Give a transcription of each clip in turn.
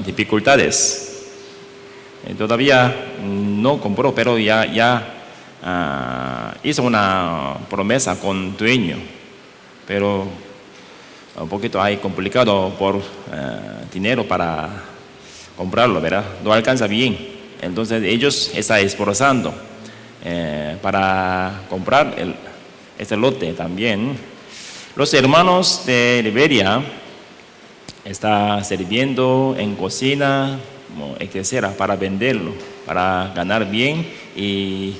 dificultades. Todavía no compró, pero ya hizo una promesa con dueño, pero un poquito hay complicado por dinero para comprarlo, ¿verdad? No alcanza bien. Entonces ellos están esforzando para comprar este lote también. Los hermanos de Liberia están sirviendo en cocina, etcétera, para venderlo, para ganar bien y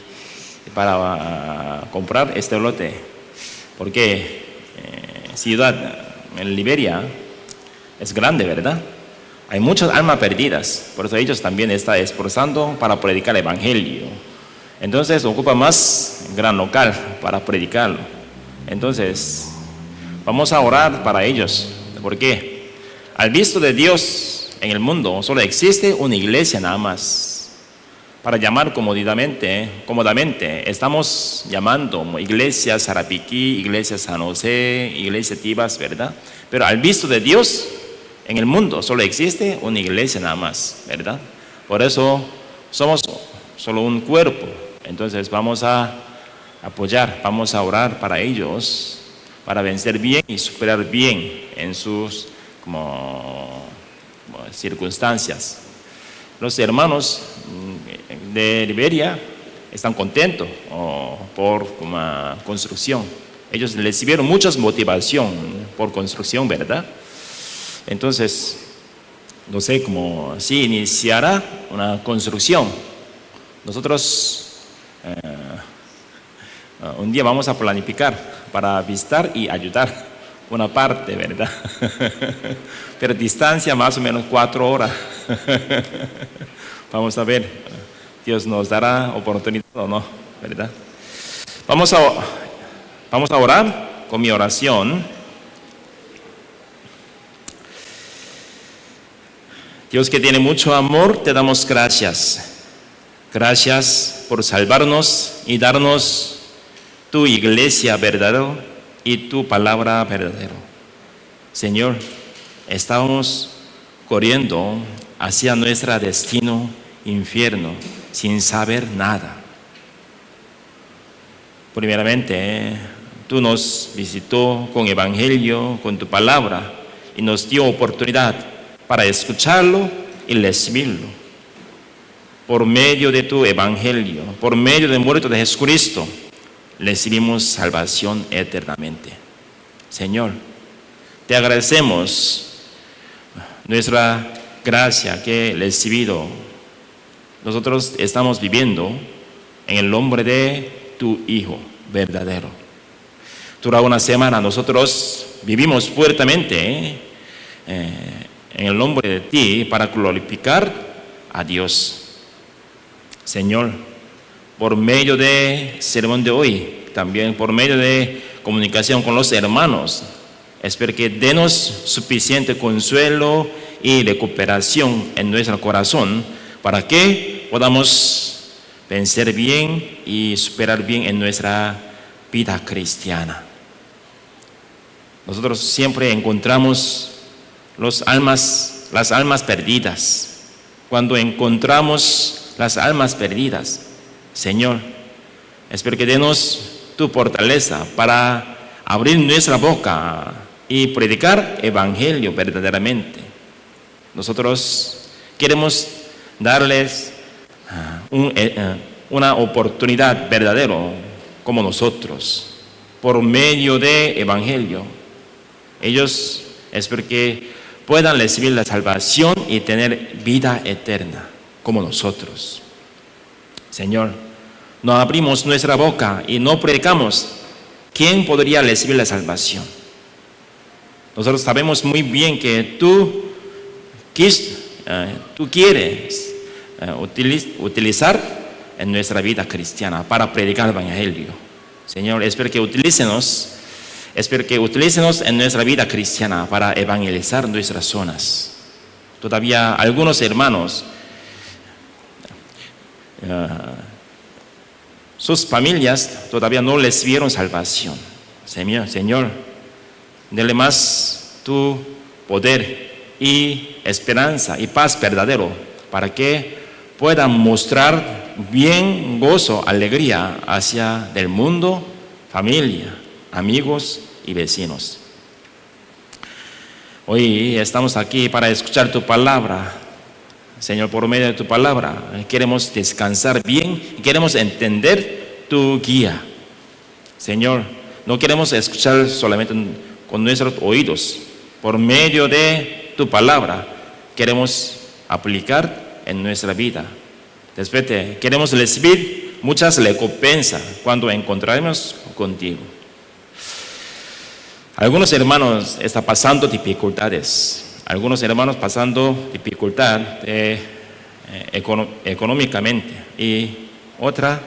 para comprar este lote. Porque ciudad en Liberia es grande, ¿verdad? Hay muchas almas perdidas, por eso ellos también están esforzando para predicar el evangelio. Entonces ocupa más gran local para predicarlo. Entonces vamos a orar para ellos, porque al visto de Dios en el mundo solo existe una iglesia nada más. Para llamar cómodamente, estamos llamando como iglesia Sarapiquí, iglesia San José, iglesia Tibas, ¿verdad? Pero al visto de Dios en el mundo solo existe una iglesia nada más, ¿verdad? Por eso somos solo un cuerpo. Entonces vamos a apoyar, vamos a orar para ellos, para vencer bien y superar bien en sus circunstancias. Los hermanos de Liberia están contentos por la construcción. Ellos recibieron mucha motivación por construcción, ¿verdad? Entonces, no sé cómo si iniciará una construcción. Nosotros un día vamos a planificar para visitar y ayudar una parte, ¿verdad? Pero distancia más o menos 4 horas. Vamos a ver, Dios nos dará oportunidad o no, ¿verdad? Vamos a orar con mi oración. Dios que tiene mucho amor, te damos gracias. Gracias por salvarnos y darnos tu iglesia verdadera y tu palabra verdadera. Señor, estamos corriendo hacia nuestro destino infierno sin saber nada. Primeramente, tú nos visitó con evangelio, con tu palabra, y nos dio oportunidad para escucharlo y recibirlo. Por medio de tu evangelio, por medio del muerto de Jesucristo, recibimos salvación eternamente. Señor, te agradecemos nuestra gracia que he recibido. Nosotros estamos viviendo en el nombre de tu Hijo verdadero. Durante una semana nosotros vivimos fuertemente en el nombre de ti para glorificar a Dios. Señor, por medio de sermón de hoy, también por medio de comunicación con los hermanos, espero que denos suficiente consuelo y recuperación en nuestro corazón para que podamos vencer bien y superar bien en nuestra vida cristiana. Nosotros siempre encontramos las almas perdidas. Cuando encontramos las almas perdidas, Señor, espero que denos tu fortaleza para abrir nuestra boca y predicar evangelio verdaderamente. Nosotros queremos darles una oportunidad verdadera como nosotros, por medio de evangelio. Ellos espero que puedan recibir la salvación y tener vida eterna como nosotros. Señor, no abrimos nuestra boca y no predicamos, ¿quién podría recibir la salvación? Nosotros sabemos muy bien que tú quieres utilizar en nuestra vida cristiana para predicar el evangelio. Señor, espero que utilicemos en nuestra vida cristiana para evangelizar nuestras zonas. Todavía algunos hermanos, sus familias todavía no recibieron salvación. Señor, dele más tu poder y esperanza y paz verdadero, para que puedan mostrar bien gozo, alegría hacia el mundo, familia, amigos y vecinos. Hoy estamos aquí para escuchar tu palabra. Señor, por medio de tu palabra queremos descansar bien y queremos entender tu guía. Señor, no queremos escuchar solamente con nuestros oídos. Por medio de tu palabra queremos aplicar en nuestra vida. Después queremos recibir muchas recompensas cuando encontraremos contigo. Algunos hermanos están pasando dificultades. Algunos hermanos pasando dificultad económicamente, y otra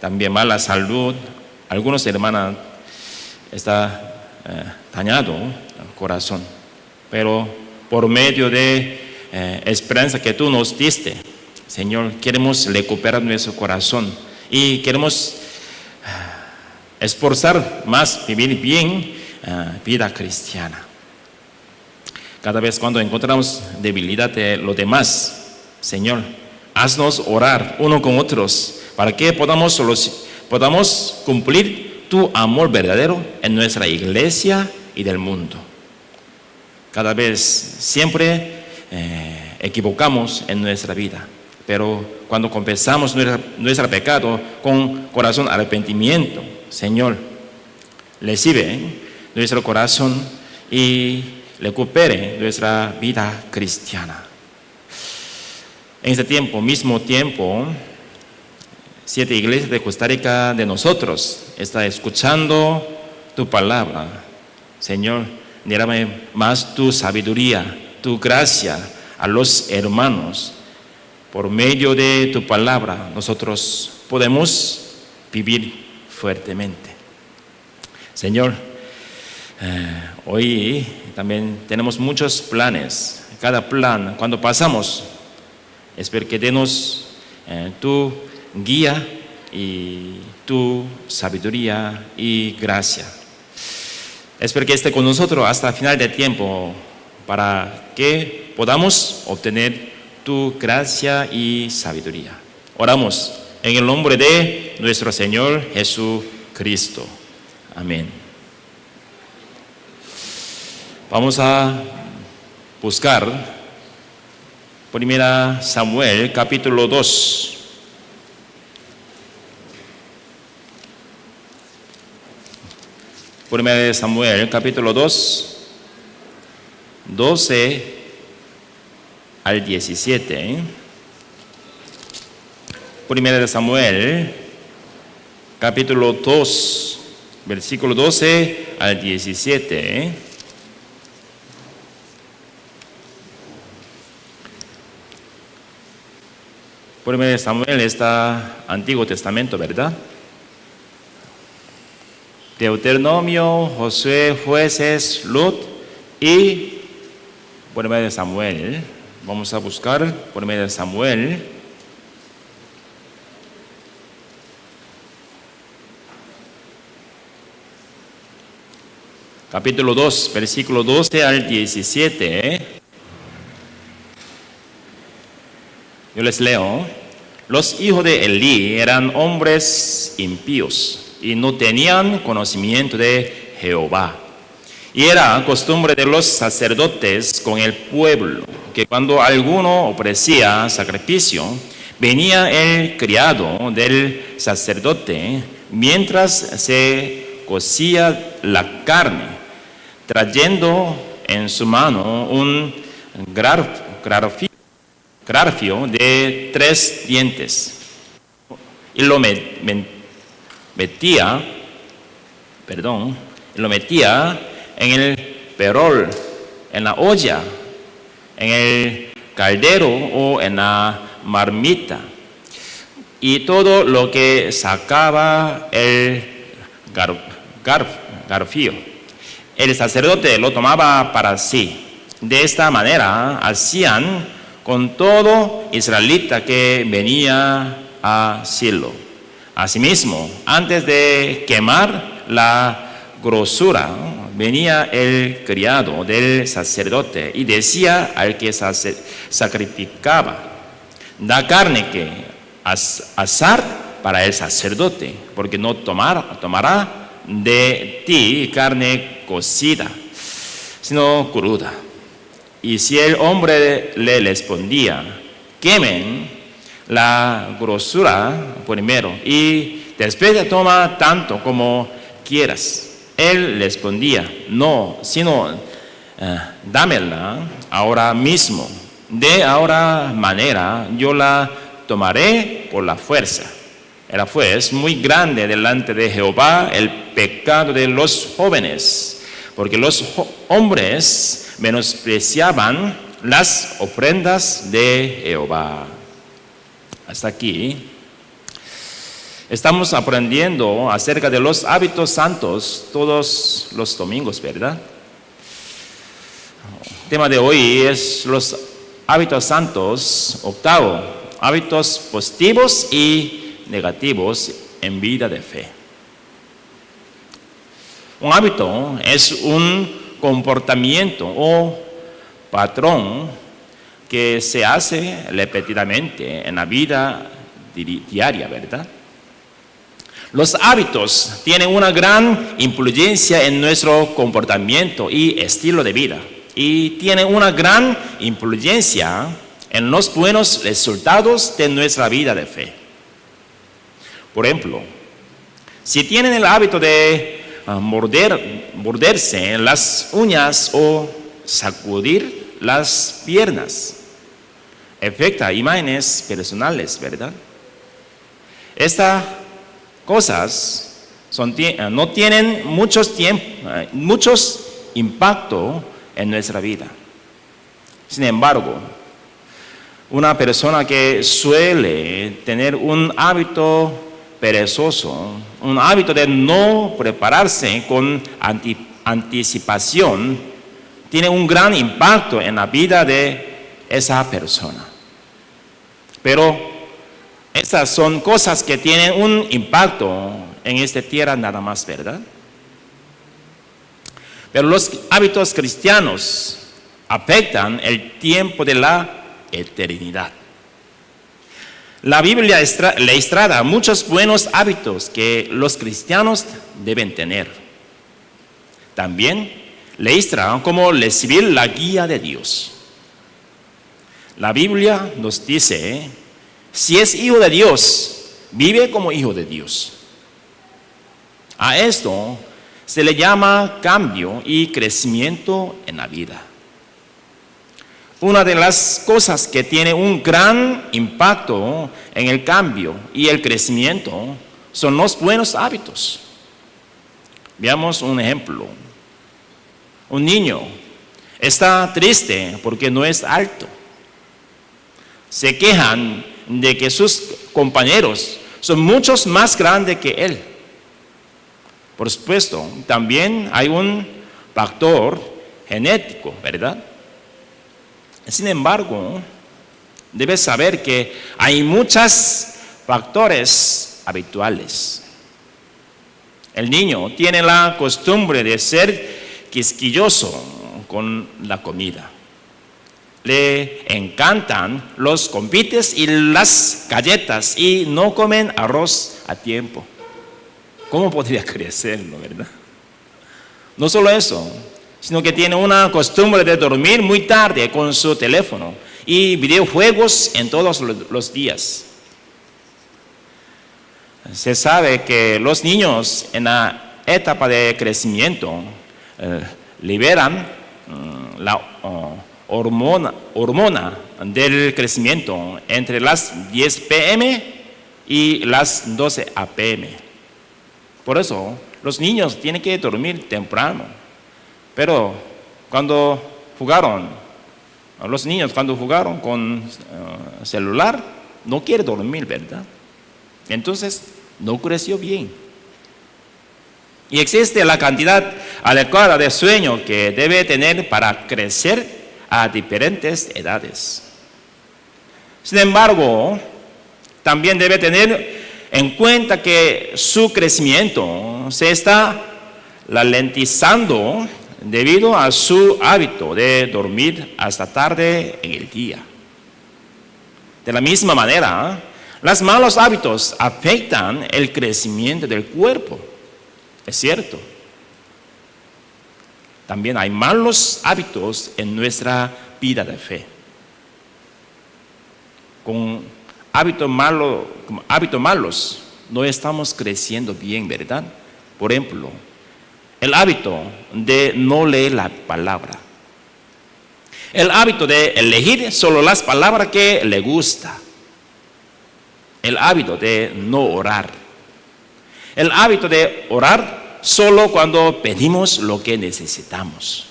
también mala salud. Algunos hermanos están dañados el corazón, pero por medio de esperanza que tú nos diste, Señor, queremos recuperar nuestro corazón y queremos esforzar más, vivir bien vida cristiana. Cada vez cuando encontramos debilidad de los demás, Señor, haznos orar uno con otros para que podamos cumplir tu amor verdadero en nuestra iglesia y del mundo. Cada vez, siempre equivocamos en nuestra vida, pero cuando confesamos nuestro pecado con corazón arrepentimiento, Señor, recibe nuestro corazón y recupere nuestra vida cristiana. En este mismo tiempo, 7 iglesias de Costa Rica de nosotros está escuchando tu palabra. Señor, derrame más tu sabiduría, tu gracia a los hermanos. Por medio de tu palabra nosotros podemos vivir fuertemente. Señor, hoy también tenemos muchos planes. Cada plan, cuando pasamos, espero que denos tu guía y tu sabiduría y gracia. Espero que esté con nosotros hasta el final del tiempo, para que podamos obtener tu gracia y sabiduría. Oramos en el nombre de nuestro Señor Jesucristo. Amén. Vamos a buscar 1 Samuel capítulo 2. Primera de Samuel, capítulo 2, 12 al 17. Primera de Samuel, capítulo 2, versículo 12 al 17. Primera de Samuel está Antiguo Testamento, ¿verdad? Deuteronomio, Josué, Jueces, Ruth y Primera de Samuel. Vamos a buscar Primera de Samuel. Capítulo 2, versículo 12 al 17. Yo les leo. Los hijos de Elí eran hombres impíos y no tenían conocimiento de Jehová. Y era costumbre de los sacerdotes con el pueblo, que cuando alguno ofrecía sacrificio, venía el criado del sacerdote mientras se cocía la carne, trayendo en su mano un garfio de 3 dientes, y lo metía en el perol, en la olla, en el caldero o en la marmita, y todo lo que sacaba el garfio, el sacerdote lo tomaba para sí. De esta manera hacían con todo israelita que venía a Silo. Asimismo, antes de quemar la grosura venía el criado del sacerdote y decía al que sacrificaba: da carne que asar para el sacerdote, porque no tomará de ti carne cocida, sino cruda. Y si el hombre le respondía: quemen la grosura primero y después toma tanto como quieras, él respondía: no, sino dámela ahora mismo. De ahora manera yo la tomaré por la fuerza. Era pues muy grande delante de Jehová el pecado de los jóvenes, porque los hombres menospreciaban las ofrendas de Jehová. Hasta aquí estamos aprendiendo acerca de los hábitos santos todos los domingos, ¿verdad? El tema de hoy es los hábitos santos, octavo, hábitos positivos y negativos en vida de fe. Un hábito es un comportamiento o patrón que se hace repetidamente en la vida diaria, ¿verdad? Los hábitos tienen una gran influencia en nuestro comportamiento y estilo de vida, y tienen una gran influencia en los buenos resultados de nuestra vida de fe. Por ejemplo, si tienen el hábito de morderse las uñas o sacudir las piernas, afecta imágenes personales, ¿verdad? Estas cosas no tienen muchos impacto en nuestra vida. Sin embargo, una persona que suele tener un hábito perezoso, un hábito de no prepararse con anticipación, tiene un gran impacto en la vida de esa persona. Pero estas son cosas que tienen un impacto en esta tierra nada más, ¿verdad? Pero los hábitos cristianos afectan el tiempo de la eternidad. La Biblia le estrada muchos buenos hábitos que los cristianos deben tener. También le estrada cómo recibir la guía de Dios. La Biblia nos dice: si es hijo de Dios, vive como hijo de Dios. A esto se le llama cambio y crecimiento en la vida. Una de las cosas que tiene un gran impacto en el cambio y el crecimiento son los buenos hábitos. Veamos un ejemplo. Un niño está triste porque no es alto. Se quejan de que sus compañeros son muchos más grandes que él. Por supuesto, también hay un factor genético, ¿verdad? Sin embargo, debes saber que hay muchos factores habituales. El niño tiene la costumbre de ser quisquilloso con la comida. Le encantan los confites y las galletas y no comen arroz a tiempo. ¿Cómo podría crecerlo, verdad? No solo eso, sino que tiene una costumbre de dormir muy tarde con su teléfono y videojuegos en todos los días. Se sabe que los niños en la etapa de crecimiento liberan la hormona del crecimiento entre las 10 p.m. y las 12 a.m. Por eso los niños tienen que dormir temprano. Pero los niños cuando jugaron con celular, no quieren dormir, ¿verdad? Entonces, no creció bien. Y existe la cantidad adecuada de sueño que debe tener para crecer a diferentes edades. Sin embargo, también debe tener en cuenta que su crecimiento se está ralentizando debido a su hábito de dormir hasta tarde en el día. De la misma manera, los malos hábitos afectan el crecimiento del cuerpo. Es cierto. También hay malos hábitos en nuestra vida de fe. Con hábitos malos no estamos creciendo bien, ¿verdad? Por ejemplo, el hábito de no leer la palabra. El hábito de elegir solo las palabras que le gusta. El hábito de no orar. El hábito de orar solo cuando pedimos lo que necesitamos.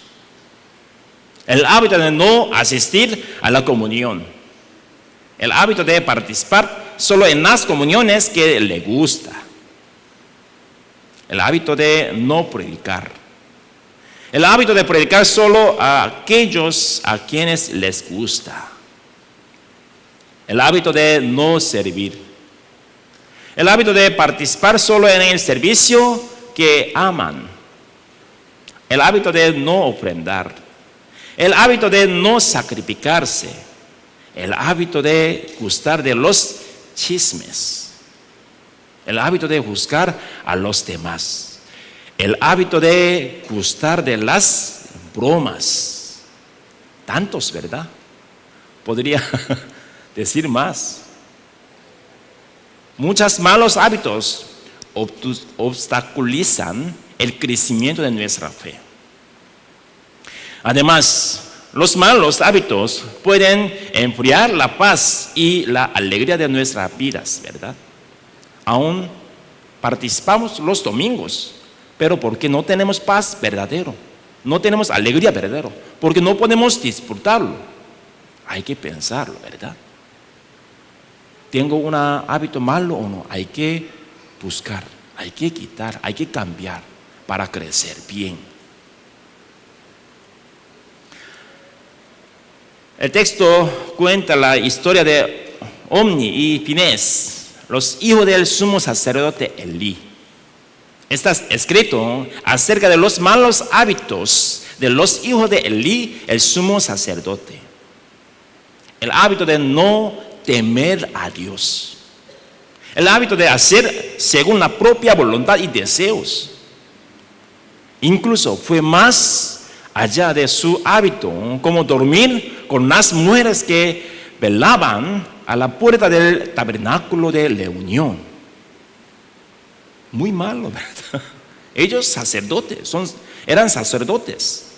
El hábito de no asistir a la comunión. El hábito de participar solo en las comuniones que le gusta. El hábito de no predicar. El hábito de predicar solo a aquellos a quienes les gusta. El hábito de no servir. El hábito de participar solo en el servicio que aman. El hábito de no ofrendar. El hábito de no sacrificarse. El hábito de gustar de los chismes. El hábito de juzgar a los demás. El hábito de gustar de las bromas. Tantos, ¿verdad? Podría decir más. Muchos malos hábitos obstaculizan el crecimiento de nuestra fe. Además, los malos hábitos pueden enfriar la paz y la alegría de nuestras vidas, ¿verdad? Aún participamos los domingos, pero porque no tenemos paz verdadero, no tenemos alegría verdadera, porque no podemos disfrutarlo. Hay que pensarlo, ¿verdad? ¿Tengo un hábito malo o no? Hay que buscar, hay que quitar, hay que cambiar para crecer bien. El texto cuenta la historia de Omni y Finés, los hijos del sumo sacerdote Elí. Está escrito acerca de los malos hábitos de los hijos de Elí, el sumo sacerdote. El hábito de no temer a Dios. El hábito de hacer según la propia voluntad y deseos. Incluso fue más allá de su hábito, como dormir con las mujeres que velaban a la puerta del tabernáculo de reunión. Muy malo, ¿verdad? Ellos sacerdotes, eran sacerdotes.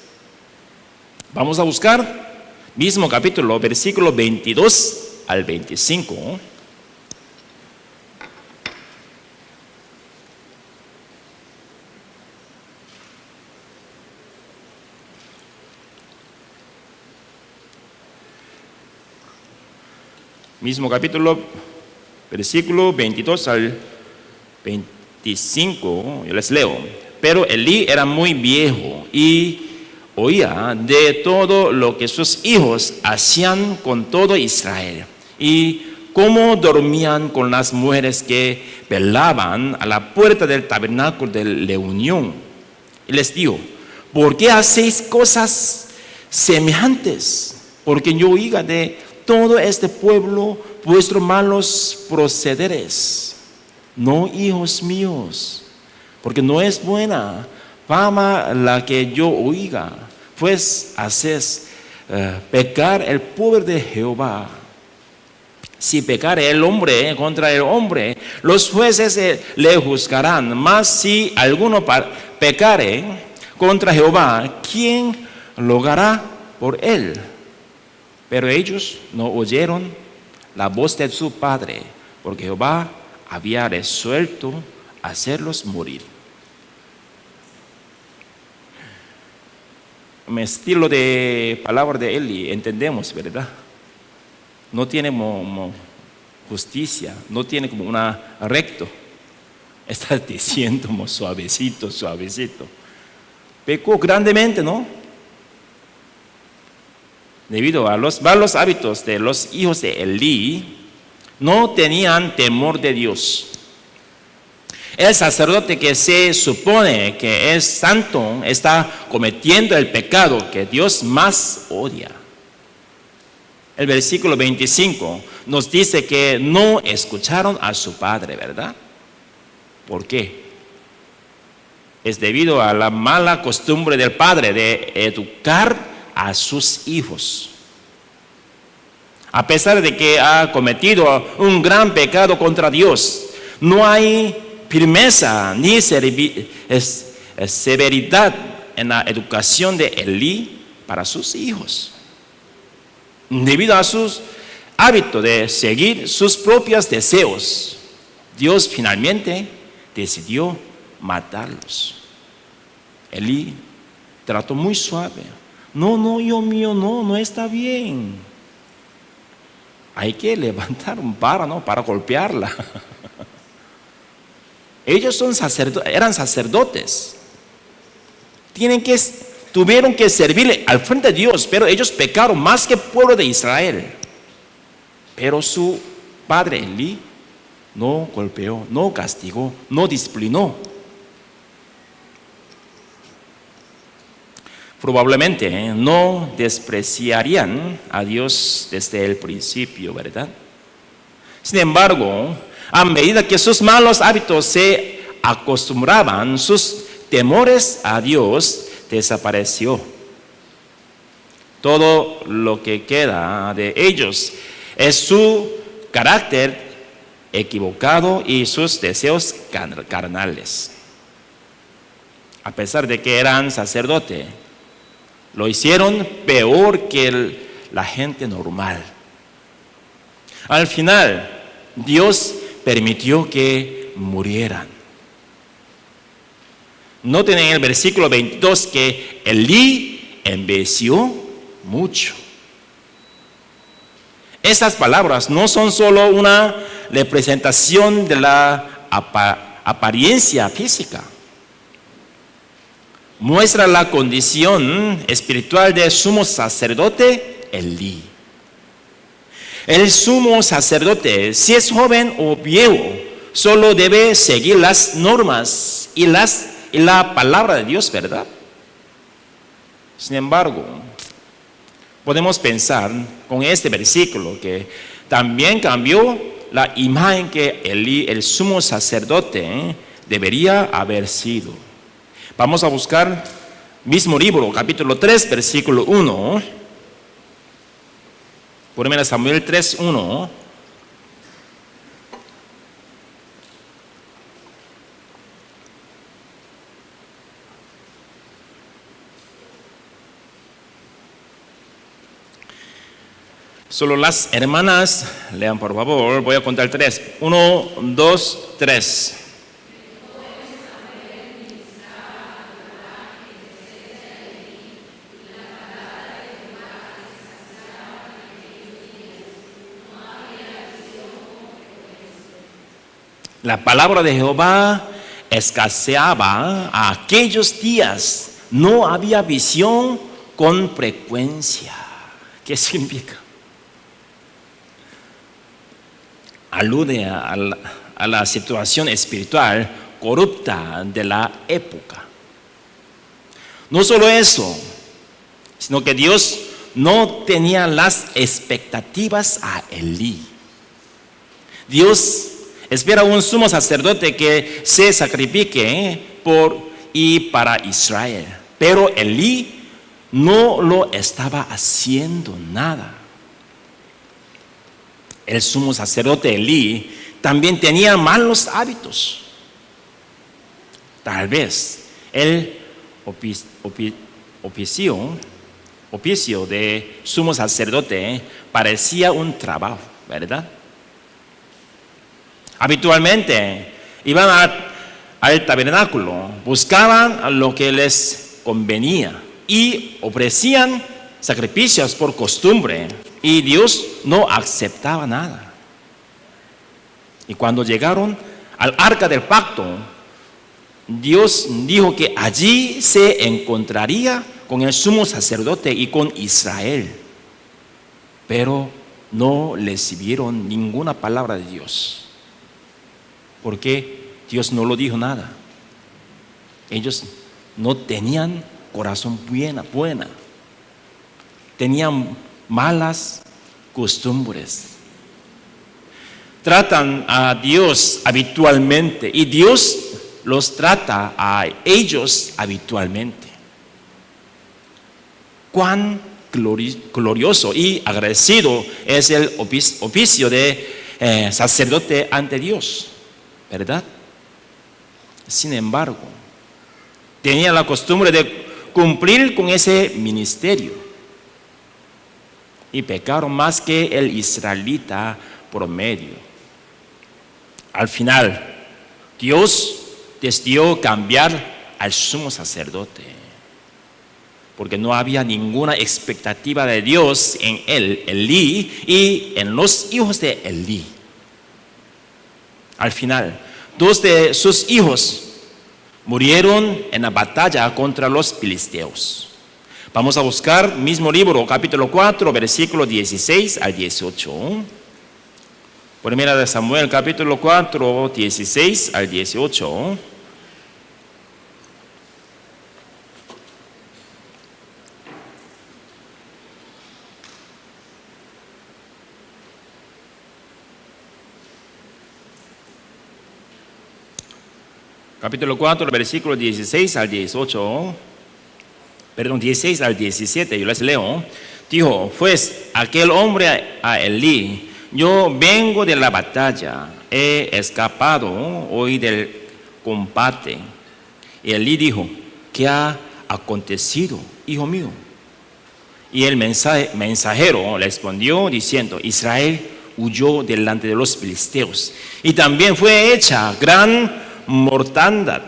Vamos a buscar mismo capítulo, versículo 22 al 25. Mismo capítulo, versículo 22 al 25, yo les leo. Pero Elí era muy viejo y oía de todo lo que sus hijos hacían con todo Israel y cómo dormían con las mujeres que velaban a la puerta del tabernáculo de reunión. Y les dijo: ¿por qué hacéis cosas semejantes? Porque yo oiga de todo este pueblo vuestros malos procederes. No, hijos míos, porque no es buena fama la que yo oiga, pues haces pecar el poder de Jehová. Si pecare el hombre contra el hombre, los jueces le juzgarán. Mas si alguno pecare contra Jehová, ¿quién rogará por él? Pero ellos no oyeron la voz de su padre, porque Jehová había resuelto hacerlos morir. Un estilo de palabra de Eli, entendemos, ¿verdad? No tiene justicia, no tiene como una recto. Está diciendo como suavecito, suavecito. Pecó grandemente, ¿no? Debido a los malos hábitos de los hijos de Elí, no tenían temor de Dios. El sacerdote que se supone que es santo está cometiendo el pecado que Dios más odia. El versículo 25 nos dice que no escucharon a su padre, ¿verdad? ¿Por qué? Es debido a la mala costumbre del padre de educar a sus hijos. A pesar de que ha cometido un gran pecado contra Dios, no hay firmeza ni severidad en la educación de Elí para sus hijos. Debido a sus hábitos de seguir sus propios deseos, Dios finalmente decidió matarlos. Elí trató muy suave. No, hijo mío, no está bien. Hay que levantar un vara, ¿no?, para golpearla. Ellos eran sacerdotes. Tuvieron que servirle al frente de Dios, pero ellos pecaron más que el pueblo de Israel. Pero su padre Elí no golpeó, no castigó, no disciplinó. Probablemente no despreciarían a Dios desde el principio, ¿verdad? Sin embargo, a medida que sus malos hábitos se acostumbraban, sus temores a Dios desapareció. Todo lo que queda de ellos es su carácter equivocado y sus deseos carnales. A pesar de que eran sacerdotes, lo hicieron peor que la gente normal. Al final, Dios permitió que murieran. Noten en el versículo 22 que Elí envejeció mucho. Esas palabras no son solo una representación de la apariencia física. Muestra la condición espiritual del sumo sacerdote Elí. El sumo sacerdote, si es joven o viejo, solo debe seguir las normas y la palabra de Dios, ¿verdad? Sin embargo, podemos pensar con este versículo que también cambió la imagen que Elí, el sumo sacerdote, debería haber sido. Vamos a buscar mismo libro, capítulo 3, versículo 1. 1 Samuel 3, 1. Solo las hermanas, lean por favor, voy a contar 3. 1, 2, 3. La palabra de Jehová escaseaba a aquellos días. No había visión con frecuencia. ¿Qué significa? Alude a la situación espiritual corrupta de la época. No solo eso, sino que Dios no tenía las expectativas a Elí. Dios espera un sumo sacerdote que se sacrifique por y para Israel. Pero Elí no lo estaba haciendo nada. El sumo sacerdote Elí también tenía malos hábitos. Tal vez el oficio de sumo sacerdote parecía un trabajo, ¿verdad? Habitualmente iban al tabernáculo, buscaban lo que les convenía y ofrecían sacrificios por costumbre, y Dios no aceptaba nada. Y cuando llegaron al arca del pacto, Dios dijo que allí se encontraría con el sumo sacerdote y con Israel, pero no recibieron ninguna palabra de Dios. ¿Por qué? Dios no lo dijo nada. Ellos no tenían corazón buena. Tenían malas costumbres. Tratan a Dios habitualmente y Dios los trata a ellos habitualmente. Cuán glorioso y agradecido es el oficio de sacerdote ante Dios, ¿verdad? Sin embargo, tenía la costumbre de cumplir con ese ministerio y pecaron más que el israelita promedio. Al final, Dios decidió cambiar al sumo sacerdote, porque no había ninguna expectativa de Dios en él, Elí, y en los hijos de Elí. Al final, 2 de sus hijos murieron en la batalla contra los filisteos. Vamos a buscar mismo libro, capítulo 4, versículo 16 al 18. Primera de Samuel, capítulo 4, 16 al 18. Capítulo 4, versículo 16 al 18. Perdón, 16 al 17, yo les leo. Dijo, pues aquel hombre a Elí: yo vengo de la batalla, he escapado hoy del combate. Y Elí dijo: ¿qué ha acontecido, hijo mío? Y el mensajero le respondió diciendo: Israel huyó delante de los filisteos, y también fue hecha gran mortandad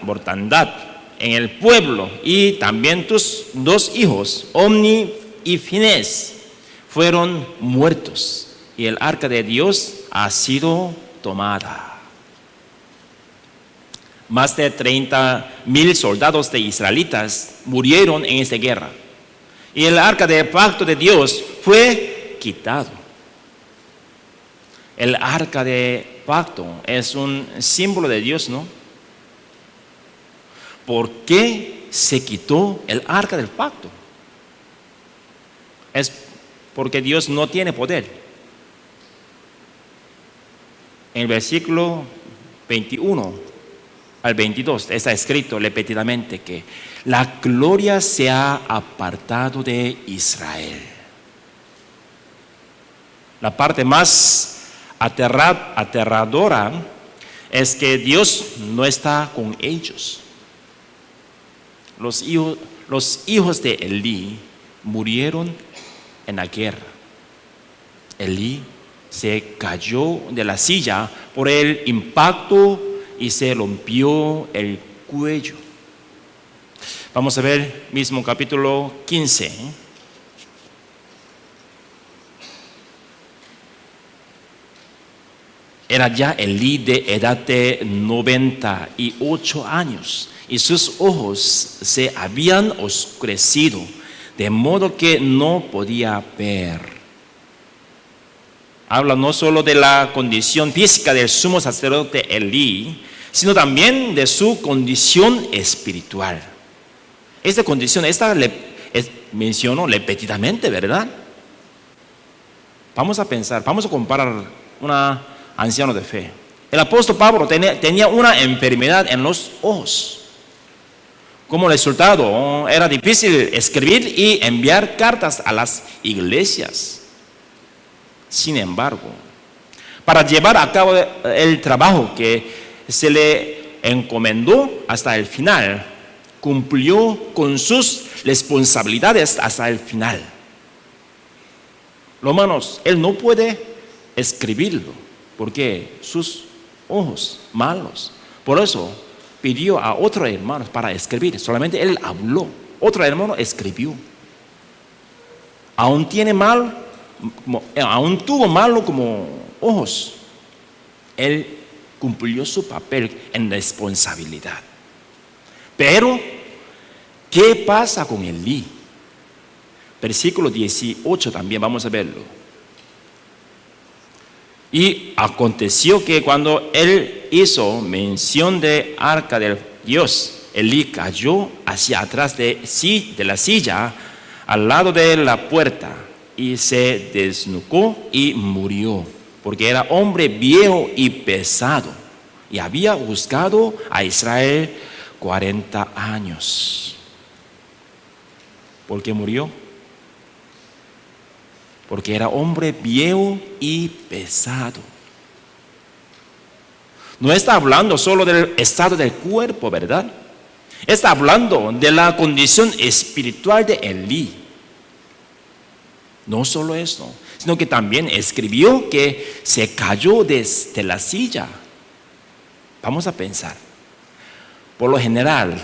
en el pueblo, y también tus 2 hijos, Omni y Finés, fueron muertos, y el arca de Dios ha sido tomada. Más de 30,000 soldados de israelitas murieron en esta guerra, y el arca del pacto de Dios fue quitado. El arca de pacto es un símbolo de Dios, ¿no? ¿Por qué se quitó el arca del pacto? Es porque Dios no tiene poder. En el versículo 21 al 22 está escrito repetidamente que la gloria se ha apartado de Israel. La parte más aterradora es que Dios no está con ellos. Los hijos de Elí murieron en la guerra. Elí se cayó de la silla por el impacto y se rompió el cuello. Vamos a ver mismo capítulo 15. Era ya Elí de edad de 98 años y sus ojos se habían oscurecido, de modo que no podía ver. Habla no solo de la condición física del sumo sacerdote Elí, sino también de su condición espiritual. Esta condición, mencionó repetidamente, ¿verdad? Vamos a pensar, vamos a comparar una anciano de fe. El apóstol Pablo tenía una enfermedad en los ojos. Como resultado, era difícil escribir y enviar cartas a las iglesias. Sin embargo, para llevar a cabo el trabajo que se le encomendó hasta el final, cumplió con sus responsabilidades hasta el final. Hermanos, él no puede escribirlo porque sus ojos malos. Por eso pidió a otro hermano para escribir. Solamente él habló, otro hermano escribió. Aún tuvo malo como ojos. Él cumplió su papel en responsabilidad. Pero ¿qué pasa con Elí? Versículo 18 también vamos a verlo. Y aconteció que cuando él hizo mención de arca del Dios, Elí cayó hacia atrás de la silla, al lado de la puerta, y se desnucó y murió, porque era hombre viejo y pesado, y había buscado a Israel 40 años. ¿Por qué murió? Porque era hombre viejo y pesado. No está hablando solo del estado del cuerpo, ¿verdad? Está hablando de la condición espiritual de Elí. No solo eso, sino que también escribió que se cayó desde la silla. Vamos a pensar. Por lo general,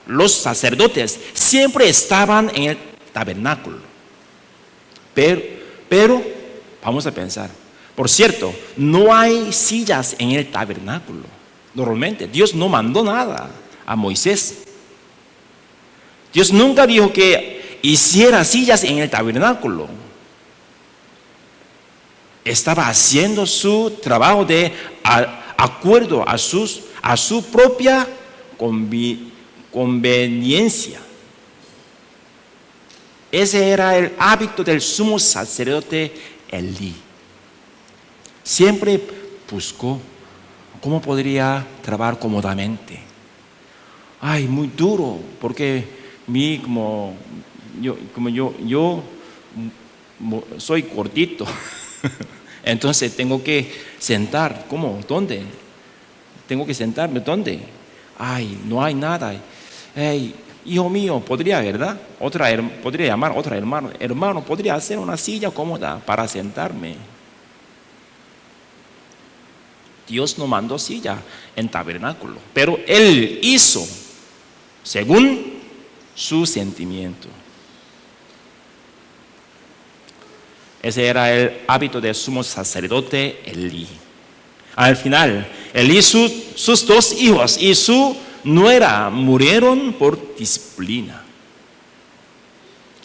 los sacerdotes siempre estaban en el tabernáculo. Pero vamos a pensar. Por cierto, no hay sillas en el tabernáculo. Normalmente, Dios no mandó nada a Moisés. Dios nunca dijo que hiciera sillas en el tabernáculo. Estaba haciendo su trabajo de acuerdo a su propia conveniencia. Ese era el hábito del sumo sacerdote Elí. Siempre buscó cómo podría trabajar cómodamente. Ay, muy duro, porque yo soy gordito. Entonces tengo que sentar. ¿Cómo? ¿Dónde? Tengo que sentarme. ¿Dónde? Ay, no hay nada. Hey, hijo mío, podría, ¿verdad? Podría llamar a otro hermano. Hermano, podría hacer una silla cómoda para sentarme. Dios no mandó silla en tabernáculo, pero Él hizo según su sentimiento. Ese era el hábito del sumo sacerdote Elí. Al final, Elí, sus dos hijos y su nuera murieron por disciplina.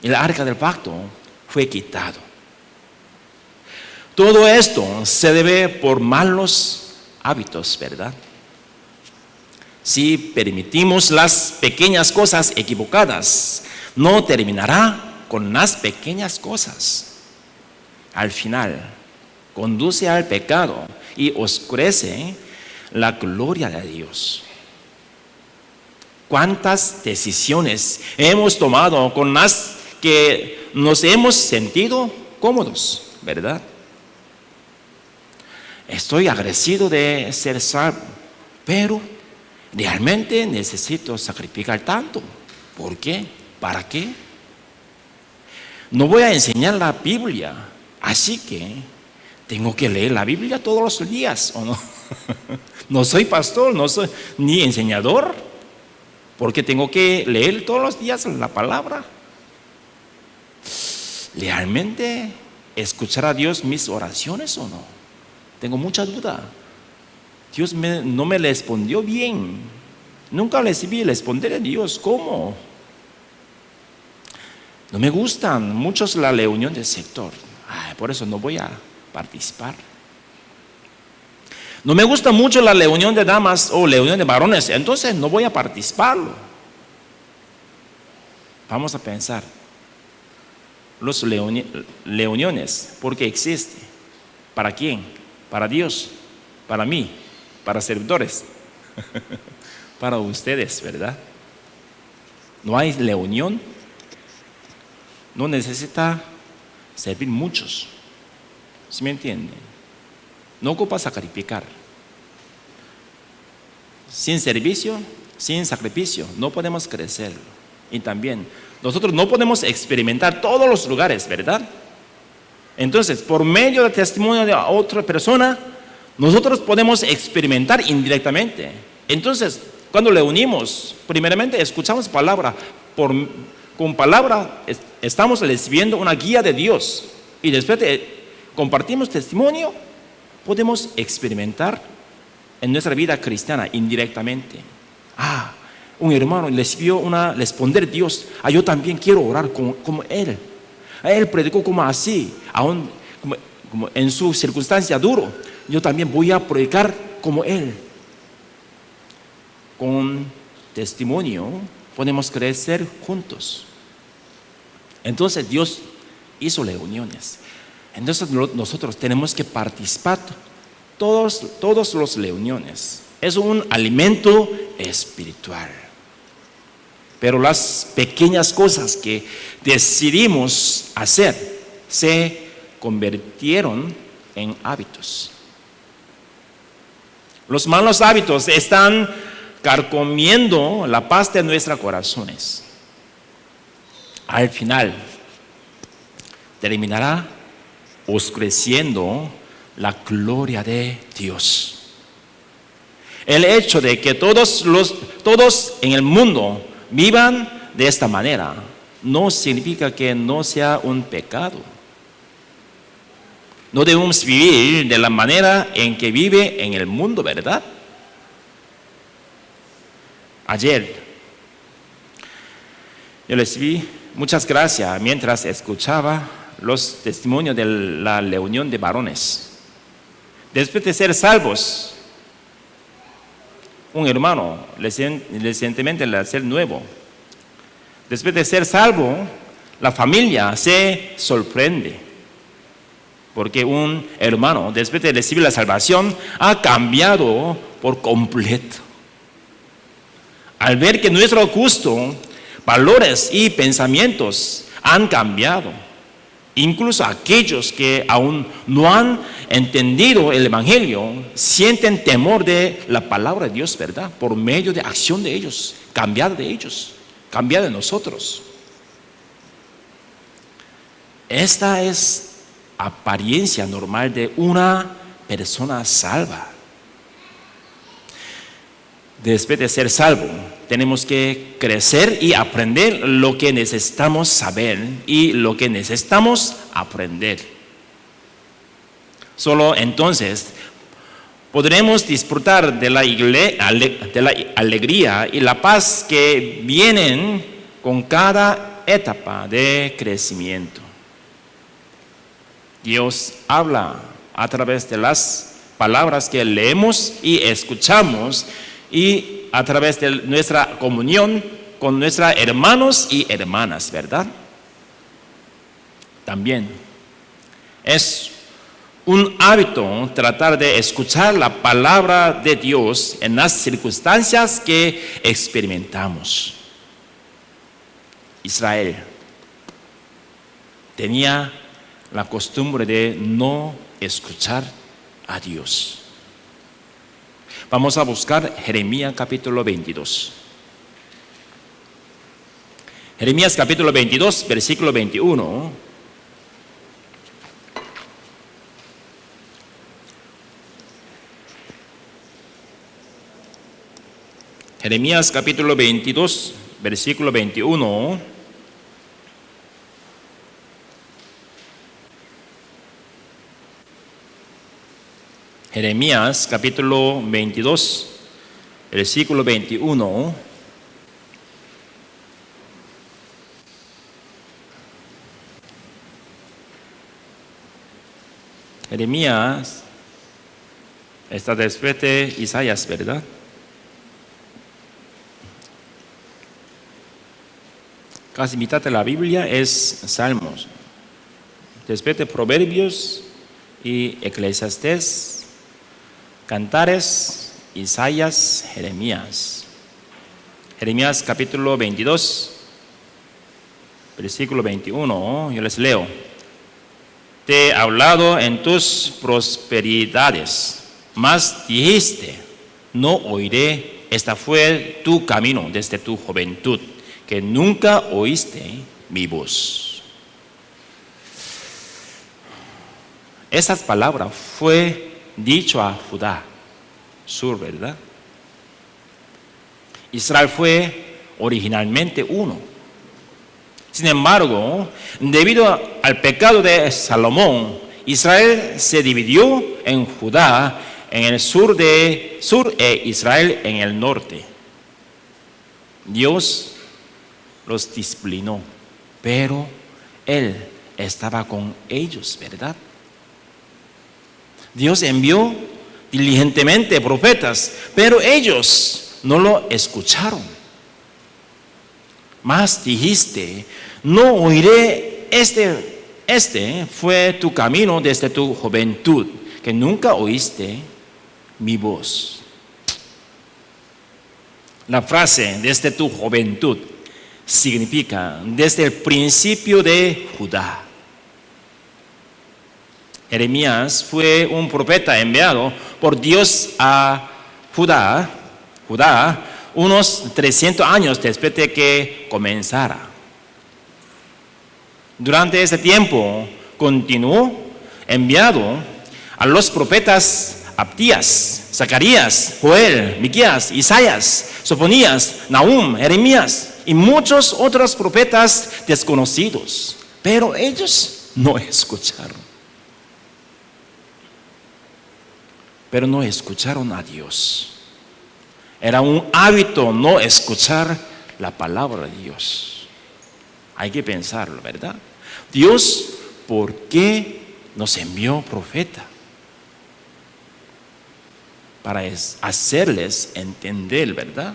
El arca del pacto fue quitado. Todo esto se debe por malos hábitos, ¿verdad? Si permitimos las pequeñas cosas equivocadas, no terminará con las pequeñas cosas. Al final, conduce al pecado y oscurece la gloria de Dios. ¿Cuántas decisiones hemos tomado con las que nos hemos sentido cómodos, verdad? Estoy agradecido de ser salvo, pero realmente necesito sacrificar tanto. ¿Por qué? ¿Para qué? No voy a enseñar la Biblia, así que tengo que leer la Biblia todos los días, ¿o no? No soy pastor, no soy ni enseñador, porque tengo que leer todos los días la palabra. ¿Realmente escuchar a Dios mis oraciones o no? Tengo mucha duda. Dios no me respondió bien. Nunca recibí responder a Dios. ¿Cómo? No me gustan muchos la reunión del sector. Por eso no voy a participar. No me gusta mucho la reunión de damas o reunión de varones, entonces no voy a participarlo. Vamos a pensar. Las reuniones, ¿por qué existe? ¿Para quién? Para Dios, para mí, para servidores, para ustedes, ¿verdad? No hay reunión, no necesita servir muchos. ¿Sí me entienden? No ocupa sacrificar. Sin servicio, sin sacrificio, no podemos crecer. Y también, nosotros no podemos experimentar todos los lugares, ¿verdad? Entonces, por medio del testimonio de otra persona, nosotros podemos experimentar indirectamente. Entonces, cuando le unimos, primeramente escuchamos palabra. Con palabra estamos recibiendo una guía de Dios. Y después compartimos testimonio, podemos experimentar en nuestra vida cristiana indirectamente. Un hermano recibió responder Dios. Yo también quiero orar como él. Él predicó como así, aún como en su circunstancia duro. Yo también voy a predicar como él. con testimonio podemos crecer juntos. Entonces Dios hizo reuniones. Entonces nosotros tenemos que participar todos los reuniones. Es un alimento espiritual. Pero las pequeñas cosas que decidimos hacer se convirtieron en hábitos. Los malos hábitos están carcomiendo la paz de nuestros corazones. Al final, terminará oscureciendo la gloria de Dios. El hecho de que todos en el mundo vivan de esta manera no significa que no sea un pecado. No debemos vivir de la manera en que vive en el mundo, ¿verdad? Ayer yo recibí muchas gracias mientras escuchaba los testimonios de la reunión de varones. Después de ser salvos, un hermano recientemente al ser nuevo, después de ser salvo, la familia se sorprende. Porque un hermano, después de recibir la salvación, ha cambiado por completo. Al ver que nuestro gusto, valores y pensamientos han cambiado, incluso aquellos que aún no han entendido el Evangelio, sienten temor de la palabra de Dios, ¿verdad? Por medio de acción de ellos, cambiar de ellos, cambiar de nosotros. Esta es apariencia normal de una persona salva. Después de ser salvo, tenemos que crecer y aprender lo que necesitamos saber y lo que necesitamos aprender. Solo entonces podremos disfrutar de la alegría y la paz que vienen con cada etapa de crecimiento. Dios habla a través de las palabras que leemos y escuchamos y a través de nuestra comunión con nuestros hermanos y hermanas, ¿verdad? También es un hábito tratar de escuchar la palabra de Dios en las circunstancias que experimentamos. Israel tenía la costumbre de no escuchar a Dios. Vamos a buscar Jeremías capítulo 22. Jeremías capítulo 22, versículo 21. Jeremías capítulo 22, versículo 21. Jeremías capítulo 22, versículo 21. Jeremías está después de Isaías, ¿verdad? Casi mitad de la Biblia es Salmos. Después de Proverbios y Eclesiastés, Cantares, Isaías, Jeremías. Jeremías capítulo 22, versículo 21, yo les leo. Te he hablado en tus prosperidades, mas dijiste, no oiré, esta fue tu camino desde tu juventud, que nunca oíste mi voz. Esas palabras fue dicho a Judá, sur, ¿verdad? Israel fue originalmente uno. Sin embargo, debido al pecado de Salomón, Israel se dividió en Judá en el sur e Israel en el norte. Dios los disciplinó, pero Él estaba con ellos, ¿verdad? Dios envió diligentemente profetas, pero ellos no lo escucharon. Mas dijiste, no oiré, este fue tu camino desde tu juventud, que nunca oíste mi voz. La frase desde tu juventud significa desde el principio de Judá. Jeremías fue un profeta enviado por Dios a Judá unos 300 años después de que comenzara. Durante ese tiempo continuó enviado a los profetas Abdías, Zacarías, Joel, Miqueas, Isaías, Sofonías, Nahum, Jeremías y muchos otros profetas desconocidos, pero ellos no escucharon. Pero no escucharon a Dios. Era un hábito no escuchar la palabra de Dios. Hay que pensarlo, ¿verdad? Dios, ¿por qué nos envió profeta? Para hacerles entender, ¿verdad?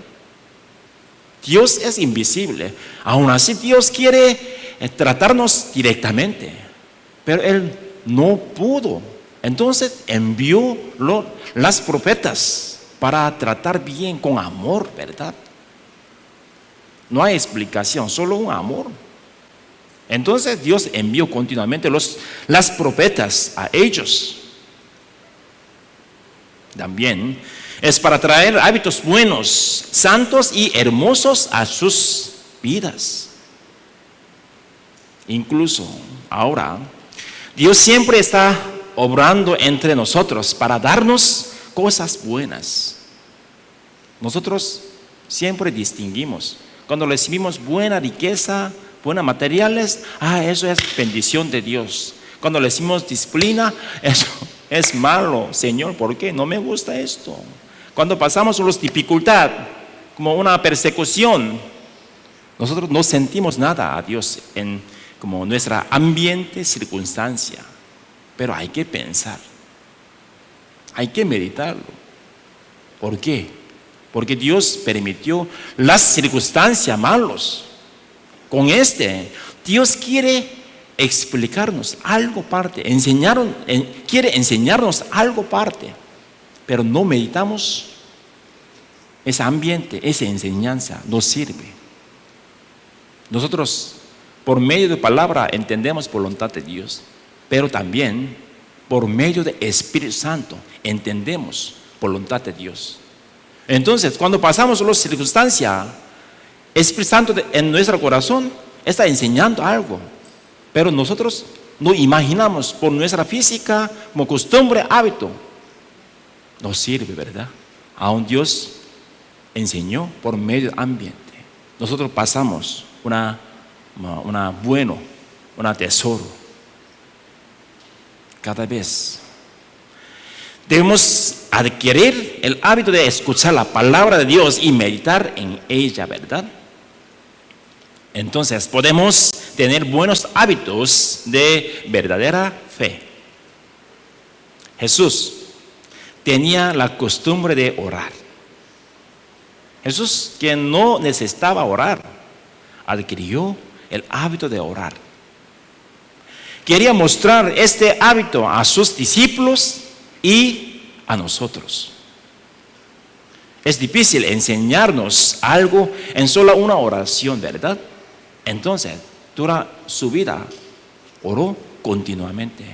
Dios es invisible. Aún así Dios quiere tratarnos directamente, pero Él no pudo. Entonces envió las profetas para tratar bien con amor, ¿verdad? No hay explicación, solo un amor. Entonces Dios envió continuamente las profetas a ellos. También es para traer hábitos buenos, santos y hermosos a sus vidas. Incluso ahora, Dios siempre está obrando entre nosotros para darnos cosas buenas. Nosotros siempre distinguimos. Cuando recibimos buena riqueza, buenas materiales, eso es bendición de Dios. Cuando recibimos disciplina, eso es malo. Señor, ¿por qué? No me gusta esto. Cuando pasamos las dificultades, como una persecución, nosotros no sentimos nada a Dios en como nuestra ambiente, circunstancia. Pero hay que pensar, hay que meditarlo. ¿Por qué? Porque Dios permitió las circunstancias malas. Con Dios quiere explicarnos algo parte, quiere enseñarnos algo parte, pero no meditamos ese ambiente, esa enseñanza, no sirve. Nosotros, por medio de palabra, entendemos voluntad de Dios. Pero también por medio del Espíritu Santo entendemos voluntad de Dios. Entonces, cuando pasamos las circunstancias, el Espíritu Santo en nuestro corazón está enseñando algo. Pero nosotros no imaginamos por nuestra física, como costumbre, hábito. No sirve, ¿verdad? Aún Dios enseñó por medio del ambiente. Nosotros pasamos un tesoro. Cada vez debemos adquirir el hábito de escuchar la palabra de Dios y meditar en ella, ¿verdad? Entonces podemos tener buenos hábitos de verdadera fe. Jesús tenía la costumbre de orar. Jesús, que no necesitaba orar, adquirió el hábito de orar. Quería mostrar este hábito a sus discípulos y a nosotros. Es difícil enseñarnos algo en solo una oración, ¿verdad? Entonces, durante su vida, oró continuamente.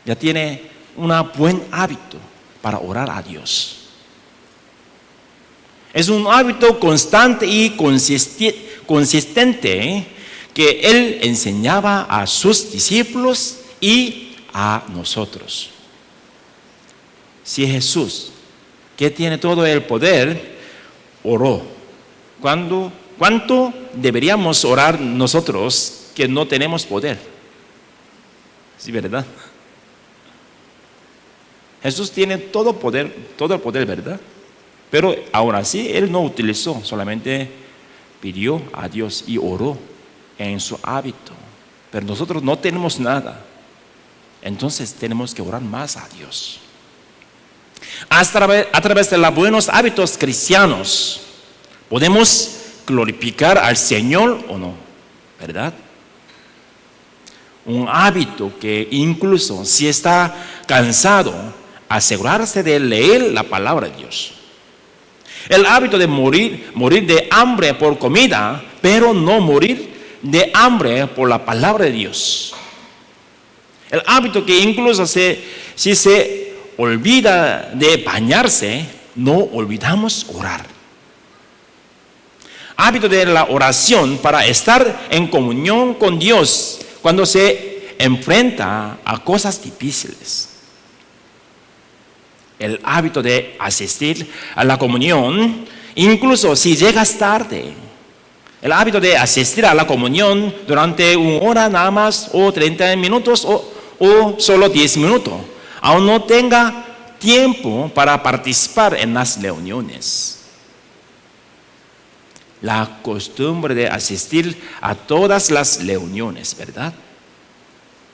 Ya tiene un buen hábito para orar a Dios. Es un hábito constante y consistente, que Él enseñaba a sus discípulos y a nosotros. Si Jesús, que tiene todo el poder, oró, ¿cuánto deberíamos orar nosotros que no tenemos poder? ¿Sí, verdad? Jesús tiene todo el poder, ¿verdad? Pero aún así, Él no utilizó, solamente pidió a Dios y oró en su hábito. Pero nosotros no tenemos nada. Entonces tenemos que orar más a Dios. A través de los buenos hábitos cristianos, ¿Podemos glorificar al Señor o no? ¿Verdad? Un hábito que incluso si está cansado, asegurarse de leer la palabra de Dios. El hábito de morir de hambre por comida, pero no morir de hambre por la palabra de Dios. El hábito que incluso si se olvida de bañarse, no olvidamos orar. Hábito de la oración para estar en comunión con Dios cuando se enfrenta a cosas difíciles. El hábito de asistir a la comunión, incluso si llegas tarde. El hábito de asistir a la comunión durante 1 hora nada más, o 30 minutos, o solo 10 minutos. Aún no tenga tiempo para participar en las reuniones. La costumbre de asistir a todas las reuniones, ¿verdad?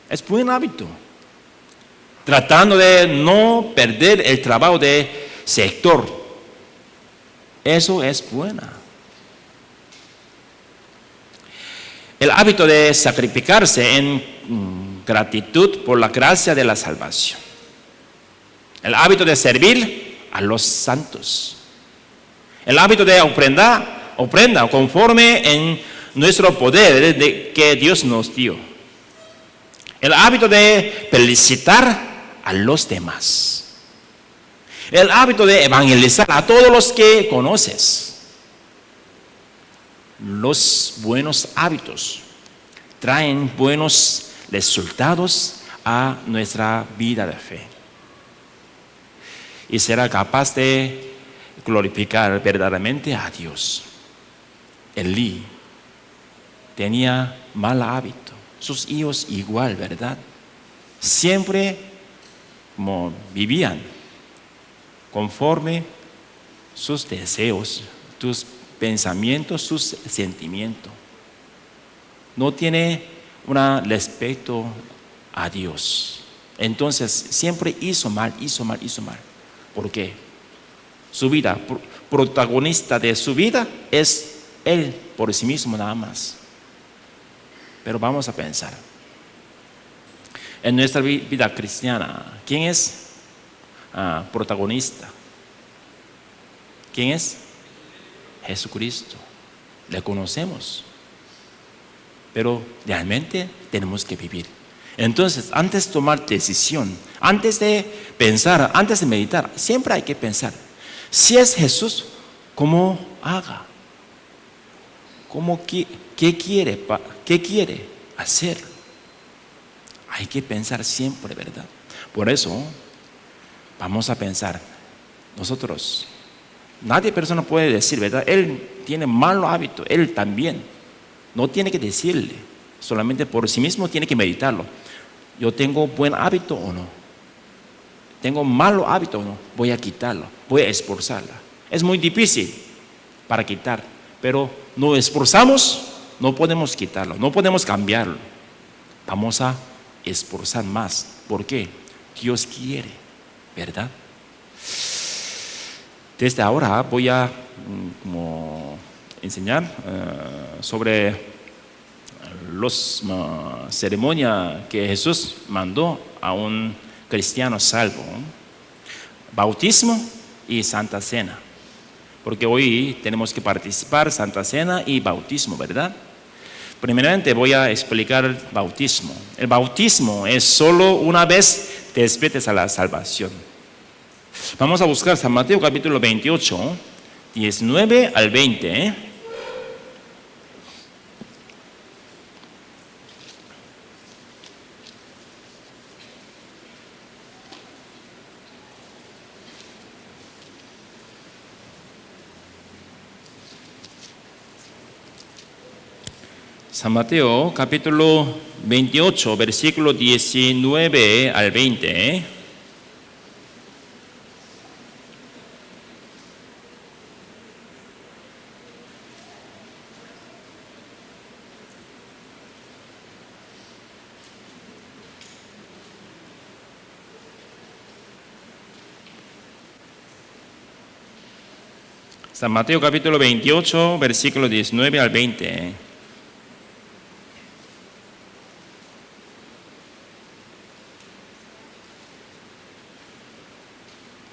Es buen hábito. Tratando de no perder el trabajo de sector. Eso es buena. El hábito de sacrificarse en gratitud por la gracia de la salvación. El hábito de servir a los santos. El hábito de ofrenda conforme en nuestro poder que Dios nos dio. El hábito de felicitar a los demás. El hábito de evangelizar a todos los que conoces. Los buenos hábitos traen buenos resultados a nuestra vida de fe. Y será capaz de glorificar verdaderamente a Dios. Elí tenía mal hábito. Sus hijos igual, ¿verdad? Siempre vivían conforme sus deseos, sus pensamientos, sus sentimientos. No tiene un respeto a Dios. Entonces siempre hizo mal. ¿Por qué? Su vida, protagonista de su vida es él por sí mismo nada más. Pero vamos a pensar. En nuestra vida cristiana, ¿quién es protagonista? ¿Quién es? Jesucristo. Le conocemos. Pero realmente tenemos que vivir. Entonces, antes de tomar decisión, antes de pensar, antes de meditar, siempre hay que pensar. Si es Jesús, ¿cómo haga? ¿Qué quiere hacer? Hay que pensar siempre, ¿verdad? Por eso, vamos a pensar. Nosotros, persona puede decir, ¿verdad? Él tiene malo hábito, él también. No tiene que decirle, solamente por sí mismo tiene que meditarlo. ¿Yo tengo buen hábito o no? ¿Tengo malo hábito o no? Voy a quitarlo, voy a esforzarla. Es muy difícil para quitar, pero nos esforzamos, no podemos quitarlo, no podemos cambiarlo. Vamos a esforzar más. ¿Por qué? Dios quiere, ¿verdad? Desde ahora voy a enseñar sobre las ceremonias que Jesús mandó a un cristiano salvo. Bautismo y Santa Cena. Porque hoy tenemos que participar Santa Cena y bautismo, ¿verdad? Primeramente voy a explicar el bautismo. El bautismo es solo una vez después a la salvación. Vamos a buscar San Mateo capítulo 28, 19 al 20. San Mateo capítulo 28, versículo 19 al 20. San Mateo capítulo 28, versículo 19 al 20.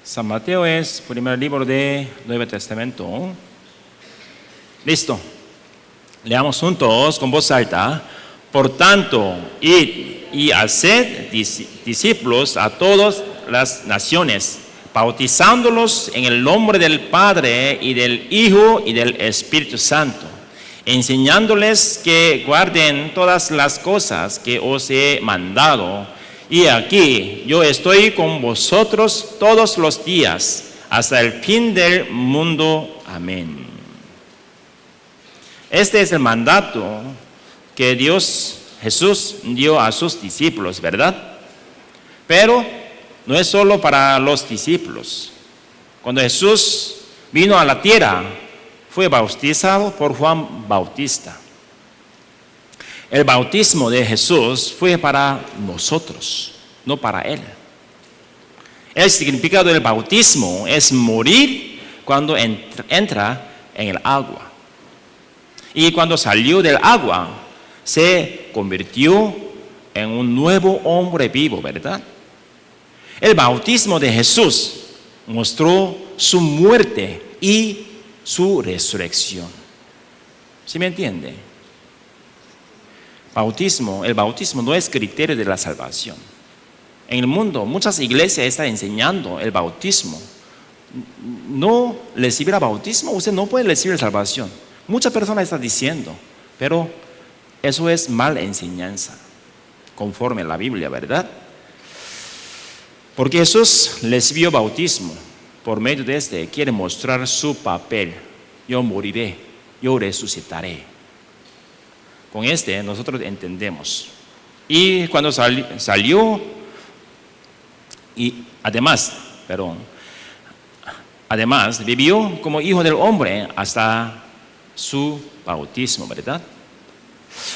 San Mateo es el primer libro del Nuevo Testamento. Listo. Leamos juntos con voz alta. Por tanto, id y haced discípulos a todas las naciones, bautizándolos en el nombre del Padre y del Hijo y del Espíritu Santo, enseñándoles que guarden todas las cosas que os he mandado. Y aquí yo estoy con vosotros todos los días, hasta el fin del mundo. Amén. Este es el mandato que Jesús dio a sus discípulos, ¿verdad? Pero no es solo para los discípulos. Cuando Jesús vino a la tierra, fue bautizado por Juan Bautista. El bautismo de Jesús fue para nosotros, no para Él. El significado del bautismo es morir cuando entra en el agua. Y cuando salió del agua, se convirtió en un nuevo hombre vivo, ¿verdad? El bautismo de Jesús mostró su muerte y su resurrección. ¿Sí me entiende? El bautismo no es criterio de la salvación. En el mundo, muchas iglesias están enseñando el bautismo. No recibir el bautismo, usted no puede recibir salvación. Muchas personas están diciendo, pero eso es mala enseñanza, conforme a la Biblia, ¿verdad? Porque Jesús recibió bautismo. Por medio de este, quiere mostrar su papel. Yo moriré, yo resucitaré. Con este nosotros entendemos. Y cuando salió, y además vivió como hijo del hombre hasta su bautismo, ¿verdad?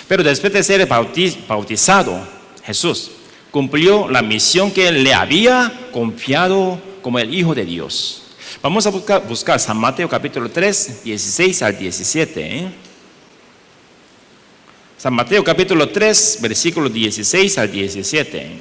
Pero después de ser bautizado, Jesús cumplió la misión que le había confiado como el Hijo de Dios. Vamos a buscar San Mateo capítulo 3, 16 al 17. San Mateo capítulo 3, versículos 16 al 17.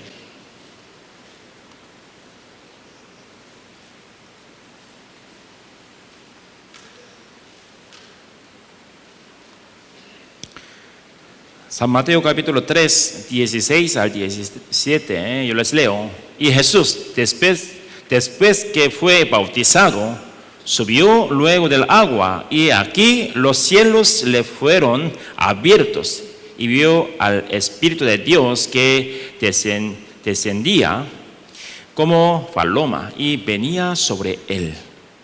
San Mateo capítulo 3, 16 al 17, yo les leo. Y Jesús, después que fue bautizado, subió luego del agua, y aquí los cielos le fueron abiertos, y vio al Espíritu de Dios que descendía como paloma y venía sobre él.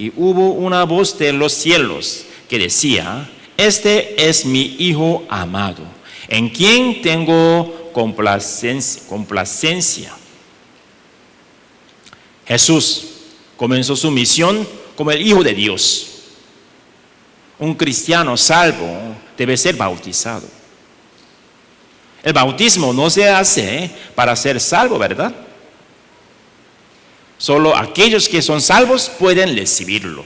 Y hubo una voz de los cielos que decía: este es mi Hijo amado, en quien tengo complacencia. Jesús comenzó su misión como el Hijo de Dios. Un cristiano salvo debe ser bautizado. El bautismo no se hace para ser salvo, ¿verdad? Solo aquellos que son salvos pueden recibirlo.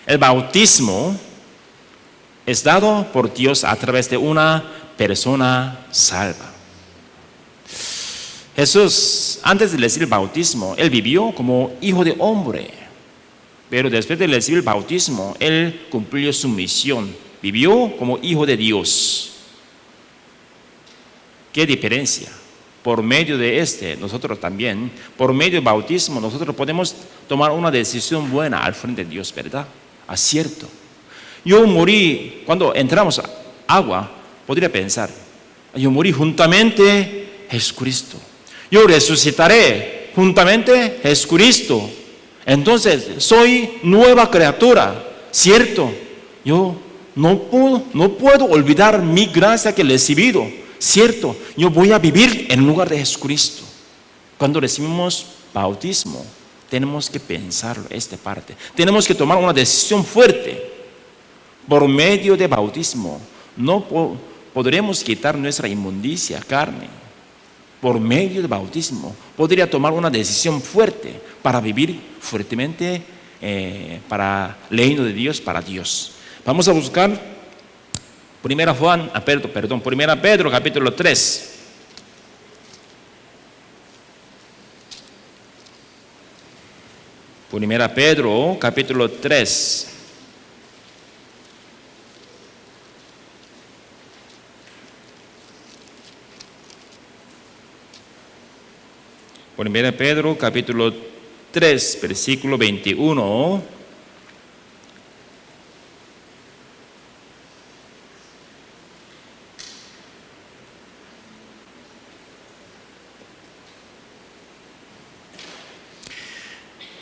El bautismo es dado por Dios a través de una persona salva. Jesús, antes de recibir el bautismo, Él vivió como hijo de hombre. Pero después de recibir el bautismo, Él cumplió su misión. Vivió como hijo de Dios. ¿Qué diferencia? Por medio de nosotros también, por medio del bautismo, nosotros podemos tomar una decisión buena al frente de Dios, ¿verdad? Acierto. Yo morí, cuando entramos a agua, podría pensar, yo morí juntamente Jesucristo. Yo resucitaré juntamente Jesucristo. Entonces, soy nueva criatura, ¿cierto? Yo no puedo olvidar mi gracia que he recibido, ¿cierto? Yo voy a vivir en lugar de Jesucristo. Cuando recibimos bautismo, tenemos que pensarlo, esta parte. Tenemos que tomar una decisión fuerte. Por medio de bautismo, no podremos quitar nuestra inmundicia, carne. Por medio de bautismo, podría tomar una decisión fuerte para vivir fuertemente para el reino de Dios, para Dios. Vamos a buscar Primera Pedro capítulo 3. Primera Pedro capítulo 3. Primera Pedro capítulo 3, versículo 21.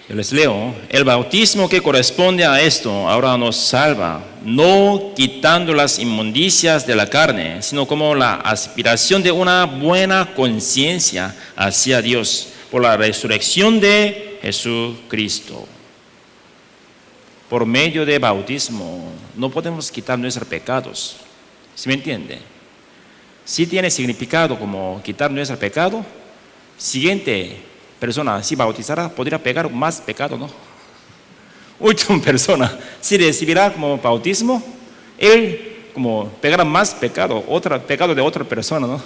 Yo les leo: el bautismo que corresponde a esto ahora nos salva, no quitando las inmundicias de la carne, sino como la aspiración de una buena conciencia hacia Dios por la resurrección de Jesucristo. Por medio de bautismo no podemos quitar nuestros pecados. ¿Sí me entiende? Sí tiene significado como quitar nuestro pecado. Siguiente persona, si bautizará, podría pegar más pecado, ¿no? Última persona, si recibirá como bautismo, él como pegará más pecado, pecado de otra persona, ¿no?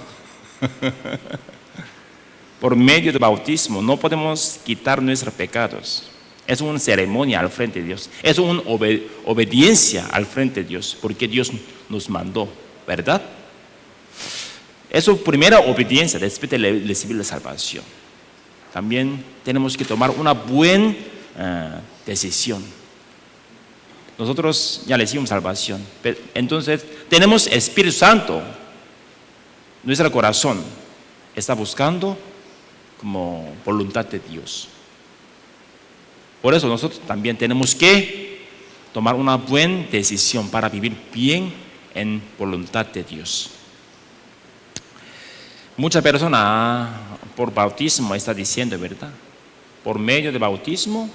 Por medio del bautismo no podemos quitar nuestros pecados. Es una ceremonia al frente de Dios, es una obediencia al frente de Dios, porque Dios nos mandó, ¿verdad? Es su primera obediencia después de recibir la salvación. También tenemos que tomar una buena decisión. Nosotros ya recibimos salvación, entonces tenemos Espíritu Santo. Nuestro corazón está buscando como voluntad de Dios. Por eso nosotros también tenemos que tomar una buena decisión para vivir bien en voluntad de Dios. Muchas personas por bautismo está diciendo, ¿verdad? Por medio de bautismo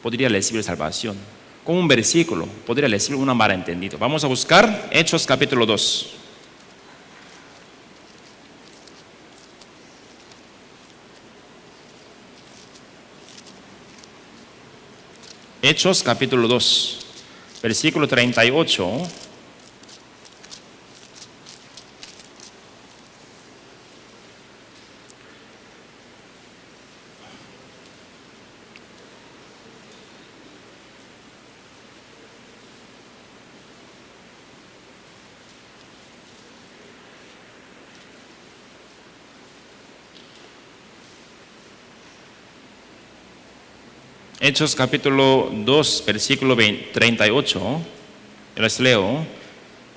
podría recibir salvación. Con un versículo podría recibir un malentendido. Vamos a buscar Hechos capítulo 2. Hechos capítulo 2, versículo 38. Hechos capítulo 2, versículo 38, les leo.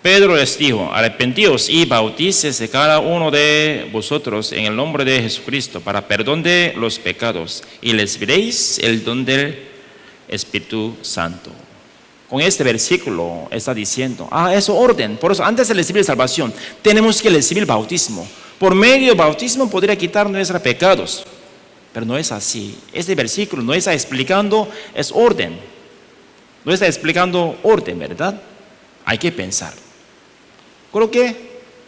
Pedro les dijo: arrepentíos y bautícese cada uno de vosotros en el nombre de Jesucristo para perdón de los pecados, y recibiréis el don del Espíritu Santo. Con este versículo está diciendo, es orden. Por eso, antes de recibir salvación, tenemos que recibir bautismo. Por medio del bautismo podría quitar nuestros pecados. Pero no es así. Este versículo no está explicando, es orden. No está explicando orden, ¿verdad? Hay que pensar. Creo que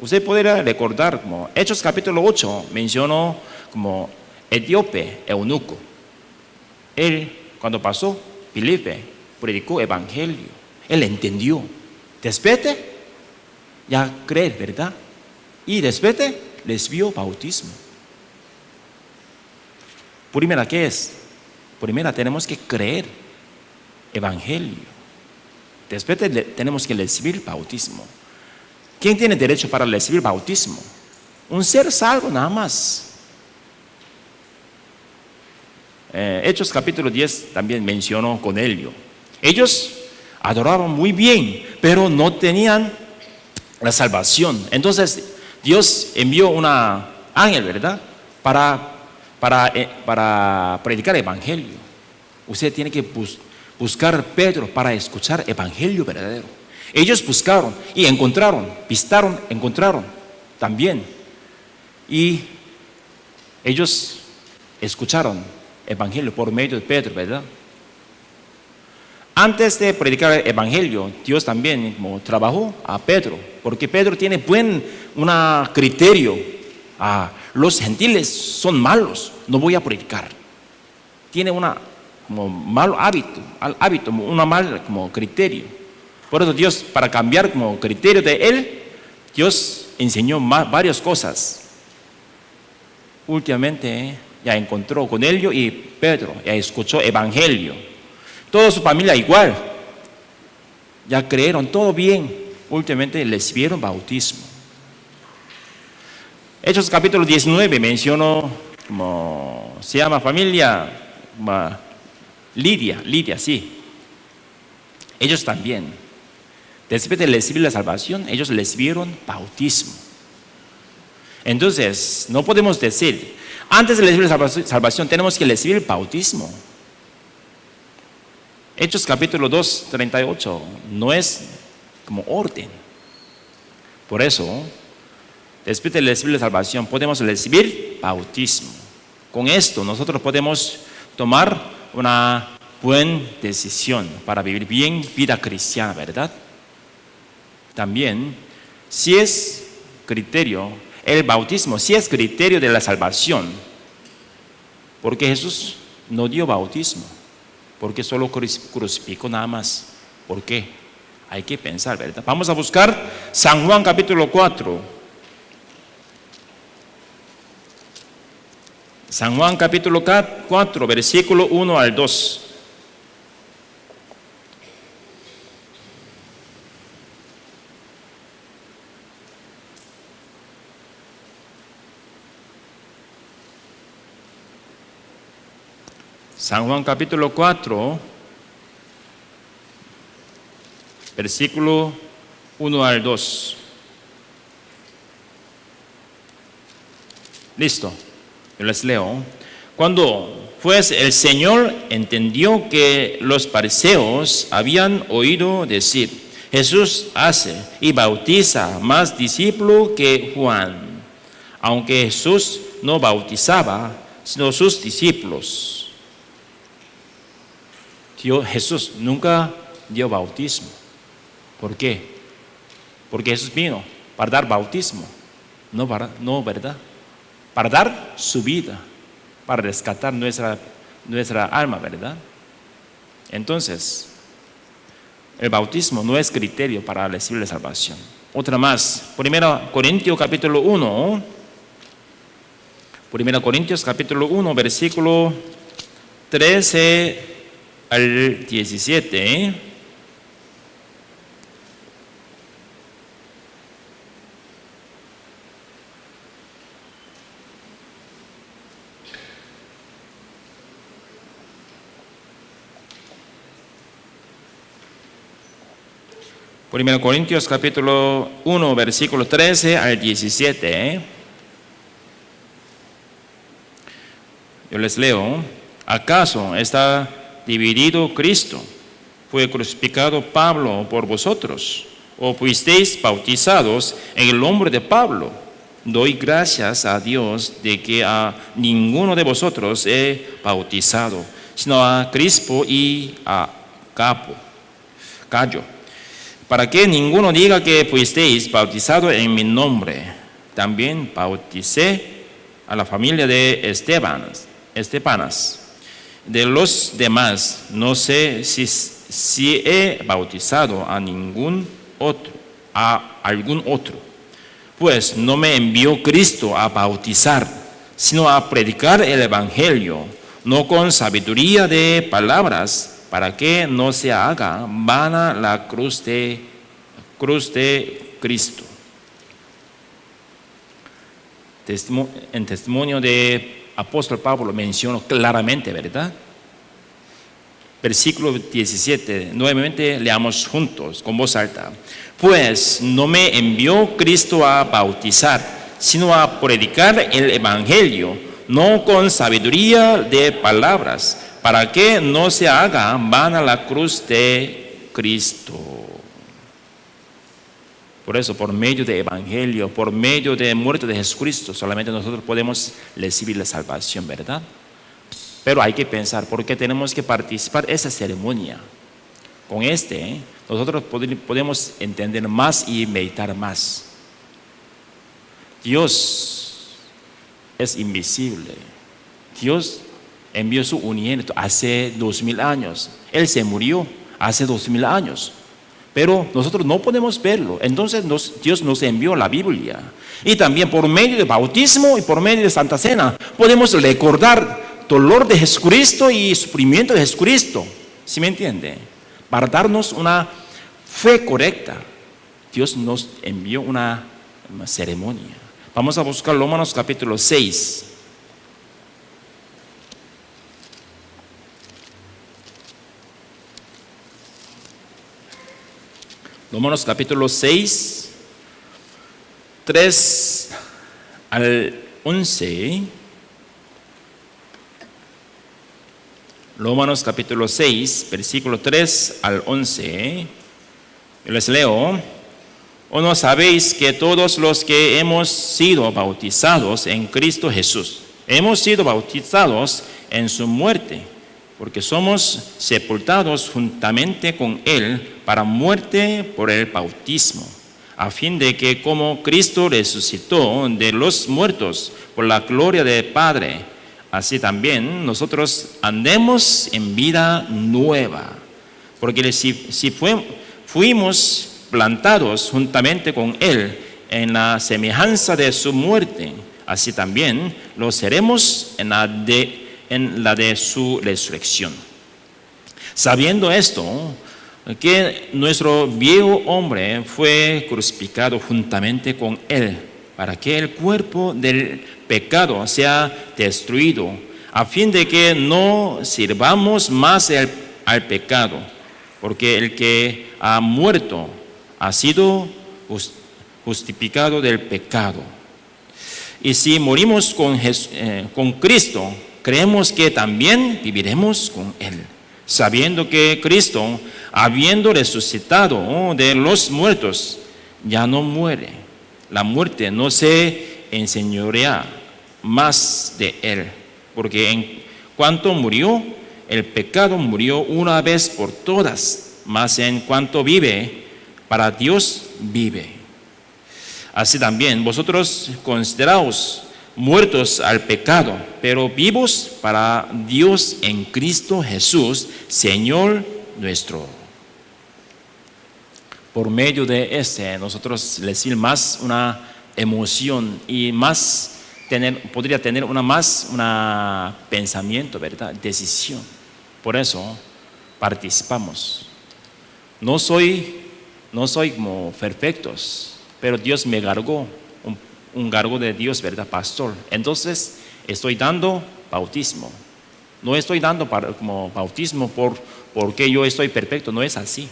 usted podría recordar, como Hechos capítulo 8 mencionó como etíope, eunuco. Él, cuando pasó, Filipe predicó evangelio. Él entendió. Después ya creer, ¿verdad? Y después recibió bautismo. Primera, ¿qué es? Primera, tenemos que creer evangelio. Después tenemos que recibir bautismo. ¿Quién tiene derecho para recibir bautismo? Un ser salvo nada más. Hechos capítulo 10 también mencionó Cornelio. Ellos adoraban muy bien, pero no tenían la salvación. Entonces Dios envió una ángel, ¿verdad? Para predicar evangelio. Usted tiene que buscar a Pedro para escuchar evangelio verdadero. Ellos buscaron y encontraron, encontraron también. Y ellos escucharon evangelio por medio de Pedro, ¿verdad? Antes de predicar el evangelio, Dios también trabajó a Pedro, porque Pedro tiene un criterio. Los gentiles son malos, no voy a predicar. Tiene una como mal hábito, una mal como criterio. Por eso Dios, para cambiar como criterio de él, Dios enseñó varias cosas. Últimamente ya encontró con ellos y Pedro ya escuchó evangelio. Toda su familia igual. Ya creyeron todo bien. Últimamente les vieron bautismo. Hechos capítulo 19 mencionó como se llama familia Lidia, sí. Ellos también. Después de recibir la salvación, ellos recibieron bautismo. Entonces, no podemos decir, antes de recibir la salvación, tenemos que recibir el bautismo. Hechos capítulo 2, 38, no es como orden. Por eso, después de recibir la salvación, podemos recibir bautismo. Con esto, nosotros podemos tomar una buena decisión para vivir bien vida cristiana, ¿verdad? También, si es criterio, el bautismo, si es criterio de la salvación, porque Jesús no dio bautismo, porque solo crucificó nada más. ¿Por qué? Hay que pensar, ¿verdad? Vamos a buscar San Juan capítulo 4. San Juan capítulo 4, versículo 1 al 2. San Juan capítulo 4, versículo 1 al 2. Listo, yo les leo. Cuando pues el Señor entendió que los fariseos habían oído decir, Jesús hace y bautiza más discípulos que Juan, aunque Jesús no bautizaba, sino sus discípulos. Jesús nunca dio bautismo. ¿Por qué? Porque Jesús vino para dar bautismo, no, ¿verdad? Para dar su vida, para rescatar nuestra alma, ¿verdad? Entonces, el bautismo no es criterio para recibir la salvación. Otra más, 1 Corintios capítulo 1, 1 Corintios capítulo 1, versículo 13 al 17. 1 Corintios capítulo 1, versículo 13 al 17. Yo les leo. ¿Acaso está dividido Cristo? ¿Fue crucificado Pablo por vosotros? ¿O fuisteis bautizados en el nombre de Pablo? Doy gracias a Dios de que a ninguno de vosotros he bautizado, sino a Crispo y a Gayo, para que ninguno diga que fuisteis bautizados en mi nombre. También bauticé a la familia de Estepanas. De los demás, no sé si he bautizado a algún otro. Pues no me envió Cristo a bautizar, sino a predicar el Evangelio, no con sabiduría de palabras, para que no se haga vana la cruz de Cristo. En testimonio de apóstol Pablo mencionó claramente, ¿verdad? Versículo 17, nuevamente leamos juntos con voz alta. Pues no me envió Cristo a bautizar, sino a predicar el Evangelio, no con sabiduría de palabras, para que no se haga vana la cruz de Cristo. Por eso, por medio del Evangelio, por medio de la muerte de Jesucristo, solamente nosotros podemos recibir la salvación, ¿verdad? Pero hay que pensar, ¿por qué tenemos que participar en esa ceremonia? Con nosotros podemos entender más y meditar más. Dios es invisible. Dios envió su unigénito hace 2000 años. Él se murió hace 2000 años. Pero nosotros no podemos verlo. Entonces Dios nos envió la Biblia. Y también por medio del bautismo y por medio de Santa Cena podemos recordar dolor de Jesucristo y sufrimiento de Jesucristo. ¿Sí me entiende? Para darnos una fe correcta, Dios nos envió una ceremonia. Vamos a buscar Romanos capítulo 6. Romanos capítulo 6, 3 al 11. Romanos capítulo 6, versículo 3 al 11. Yo les leo. ¿O no sabéis que todos los que hemos sido bautizados en Cristo Jesús, hemos sido bautizados en su muerte? Porque somos sepultados juntamente con Él para muerte por el bautismo, a fin de que como Cristo resucitó de los muertos por la gloria del Padre, así también nosotros andemos en vida nueva. Porque si fuimos plantados juntamente con Él en la semejanza de su muerte, así también lo seremos en la de su resurrección. Sabiendo esto, que nuestro viejo hombre fue crucificado juntamente con Él, para que el cuerpo del pecado sea destruido, a fin de que no sirvamos más al pecado, porque el que ha muerto ha sido justificado del pecado. Y si morimos con Cristo, creemos que también viviremos con Él, sabiendo que Cristo, habiendo resucitado de los muertos, ya no muere. La muerte no se enseñorea más de Él, porque en cuanto murió, el pecado murió una vez por todas, mas en cuanto vive, para Dios vive. Así también vosotros consideraos muertos al pecado, pero vivos para Dios en Cristo Jesús, Señor nuestro. Por medio de nosotros recibir más una emoción y más podría tener una pensamiento, ¿verdad? Decisión. Por eso participamos. No soy como perfectos, pero Dios me cargó, un cargo de Dios, ¿verdad, pastor? Entonces estoy dando bautismo. No estoy dando como bautismo porque yo estoy perfecto, no es así.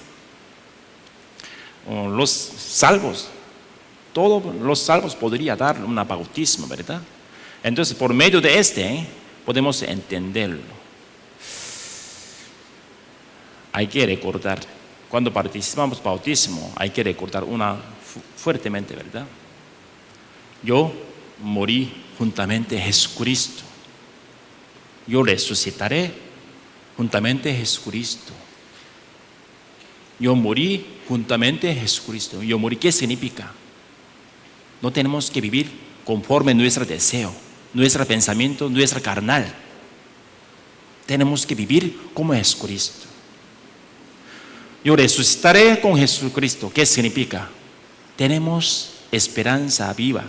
Los salvos, todos los salvos podrían dar un bautismo, ¿verdad? Entonces por medio de podemos entenderlo. Hay que recordar. Cuando participamos bautismo, hay que recordar fuertemente, ¿verdad? Yo morí juntamente a Jesucristo. Yo resucitaré juntamente a Jesucristo. Yo morí juntamente a Jesucristo. Yo morí, ¿qué significa? No tenemos que vivir conforme a nuestro deseo, nuestro pensamiento, nuestra carnal. Tenemos que vivir como Jesucristo. Yo resucitaré con Jesucristo. ¿Qué significa? Tenemos esperanza viva,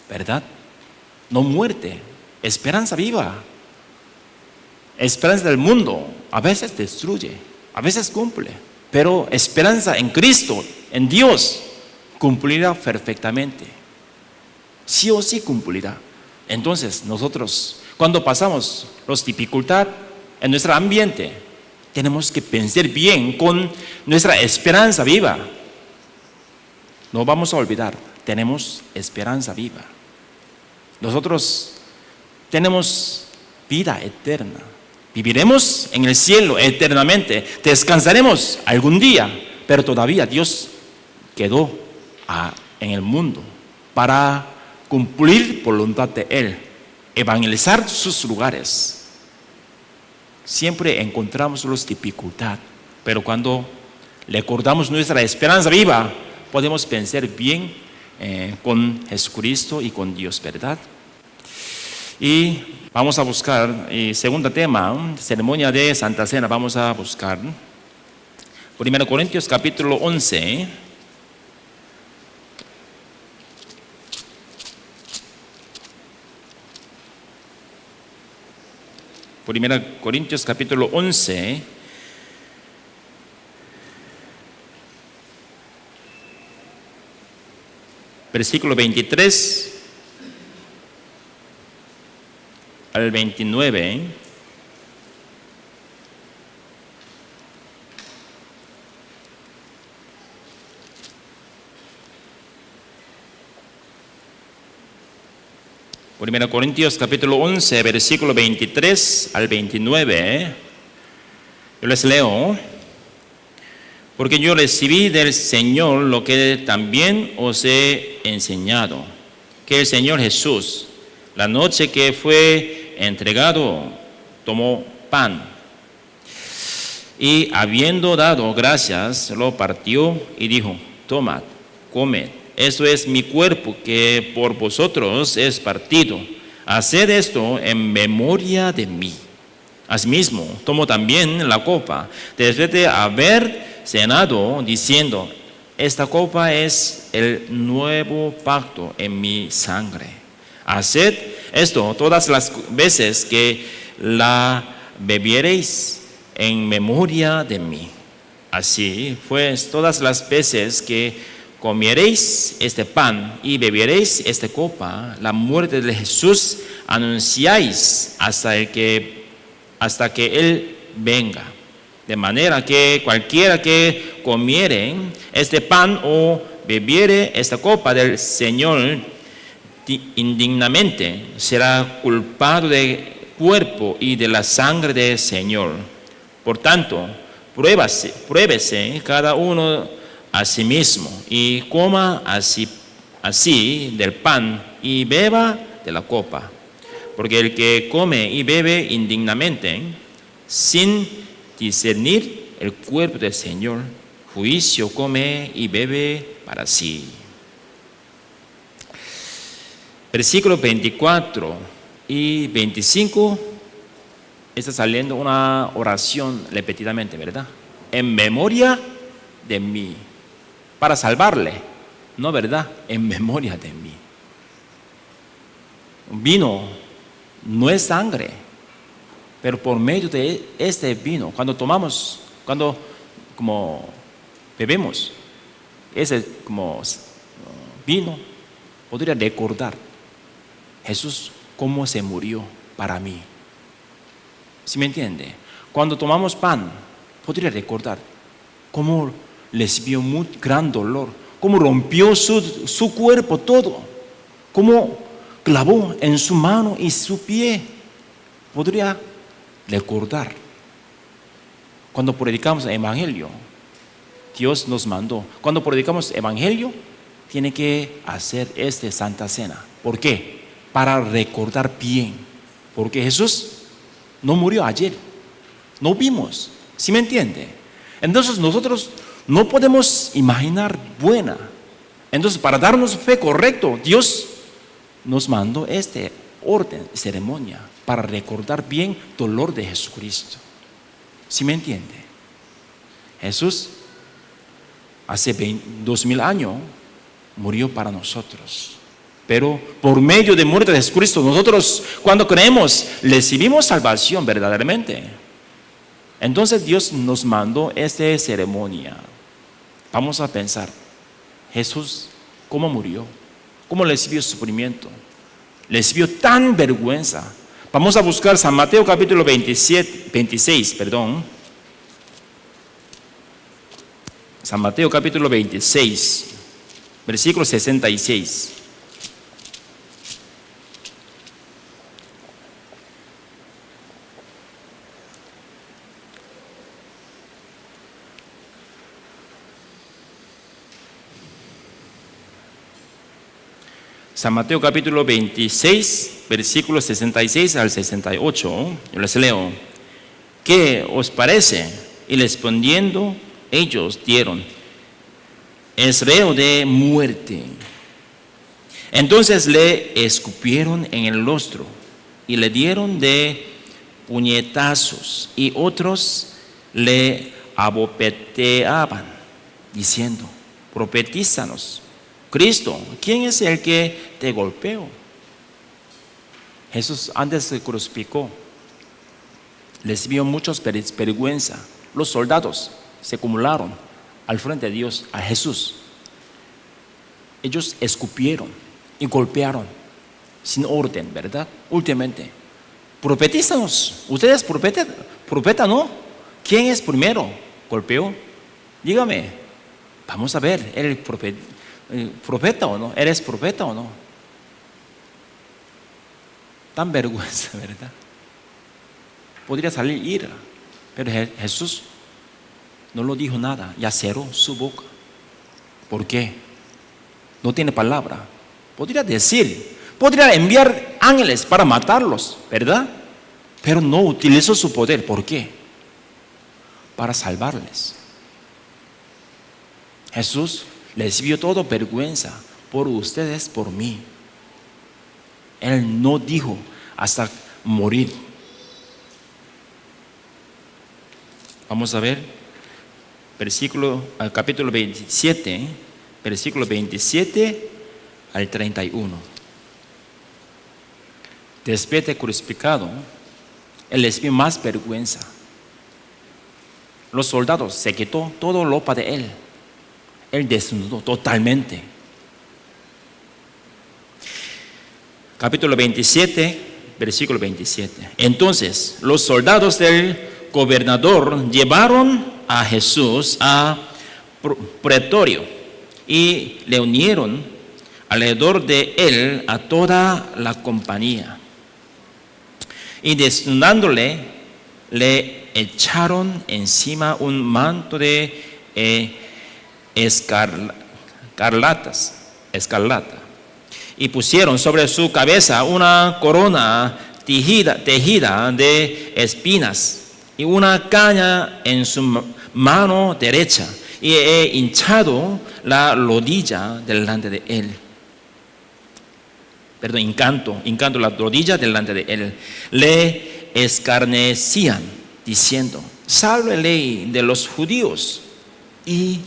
¿verdad? No muerte, esperanza viva. Esperanza del mundo a veces destruye, a veces cumple, pero esperanza en Cristo, en Dios, cumplirá perfectamente. Sí o sí cumplirá. Entonces nosotros, cuando pasamos las dificultades en nuestro ambiente, tenemos que pensar bien con nuestra esperanza viva. No vamos a olvidar, tenemos esperanza viva. Nosotros tenemos vida eterna. Viviremos en el cielo eternamente. Descansaremos algún día, pero todavía Dios quedó en el mundo para cumplir voluntad de Él, evangelizar sus lugares. Siempre encontramos las dificultades, pero cuando recordamos nuestra esperanza viva, podemos pensar bien con Jesucristo y con Dios, ¿verdad? Y Vamos a buscar, segundo tema, ceremonia de Santa Cena, vamos a buscar 1 Corintios capítulo 11. 1 Corintios capítulo 11, versículo 23 al 29. Primera Corintios capítulo 11, versículo 23 al 29. Yo les leo. Porque yo recibí del Señor lo que también os he enseñado, que el Señor Jesús, la noche que fue entregado, tomó pan y habiendo dado gracias, lo partió y dijo: tomad, comed, esto es mi cuerpo que por vosotros es partido. Haced esto en memoria de mí. Asimismo, tomó también la copa, después de haber cenado, diciendo: esta copa es el nuevo pacto en mi sangre. Haced esto todas las veces que la bebiereis en memoria de mí. Así pues, todas las veces que comiereis este pan y bebiereis esta copa, la muerte de Jesús anunciáis hasta que Él venga. De manera que cualquiera que comiere este pan o bebiere esta copa del Señor indignamente, será culpado del cuerpo y de la sangre del Señor. Por tanto, pruébese cada uno a sí mismo y coma así del pan y beba de la copa. Porque el que come y bebe indignamente, sin discernir el cuerpo del Señor, juicio come y bebe para sí. Versículos 24 y 25 está saliendo una oración repetidamente, ¿verdad? En memoria de mí. Para salvarle, ¿no, verdad? En memoria de mí. Vino no es sangre, pero por medio de este vino, cuando como bebemos ese como vino, podría recordar Jesús cómo se murió para mí. ¿Sí me entiende? Cuando tomamos pan, podría recordar cómo recibió muy gran dolor, cómo rompió su cuerpo todo, cómo clavó en su mano y su pie. Podría recordar. Cuando predicamos el evangelio, Dios nos mandó. Cuando predicamos el evangelio, tiene que hacer Santa Cena. ¿Por qué? Para recordar bien. Porque Jesús no murió ayer. No vimos. ¿Sí me entiende? Entonces nosotros no podemos imaginar buena. Entonces, para darnos fe correcto, Dios nos mandó este orden, ceremonia, para recordar bien el dolor de Jesucristo. ¿Sí me entiende? Jesús hace 2000 años murió para nosotros. Pero por medio de muerte de Jesucristo, nosotros cuando creemos, recibimos salvación verdaderamente. Entonces Dios nos mandó esta ceremonia. Vamos a pensar, Jesús, ¿cómo murió? ¿Cómo recibió sufrimiento? Recibió tan vergüenza. Vamos a buscar San Mateo capítulo 26. San Mateo capítulo 26, versículo 66. San Mateo capítulo 26, versículos 66 al 68, yo les leo. ¿Qué os parece? Y respondiendo, ellos dieron: es reo de muerte. Entonces le escupieron en el rostro y le dieron de puñetazos, y otros le abofeteaban, diciendo: profetízanos, Cristo, ¿quién es el que te golpeó? Jesús, antes se crucificó, les vio muchos vergüenza. Los soldados se acumularon al frente de Dios, a Jesús. Ellos escupieron y golpearon sin orden, ¿verdad? Últimamente, profetízanos, ustedes profeta, ¿no? ¿Quién es primero? ¿Golpeó? Dígame, vamos a ver, ¿eres profeta o no? ¿Eres profeta o no? Tan vergüenza, ¿verdad? Podría salir ira, pero Jesús no lo dijo nada, ya cerró su boca. ¿Por qué? No tiene palabra. Podría decir, podría enviar ángeles para matarlos, ¿verdad? Pero no utilizó su poder. ¿Por qué? Para salvarles. Jesús les vio todo vergüenza por ustedes, por mí. Él no dijo hasta morir. Vamos a ver capítulo 27, versículo 27 al 31. Después de crucificado, Él les vio más vergüenza. Los soldados se quitó toda ropa de Él. Él desnudó totalmente. Capítulo 27, versículo 27. Entonces los soldados del gobernador llevaron a Jesús a pretorio y le unieron alrededor de él a toda la compañía. Y desnudándole, le echaron encima un manto de escarlata, y pusieron sobre su cabeza una corona tejida de espinas y una caña en su mano derecha, y he hinchado la rodilla delante de él. Perdón, hincando la rodilla delante de él. Le escarnecían, diciendo: salve ley de los judíos. Y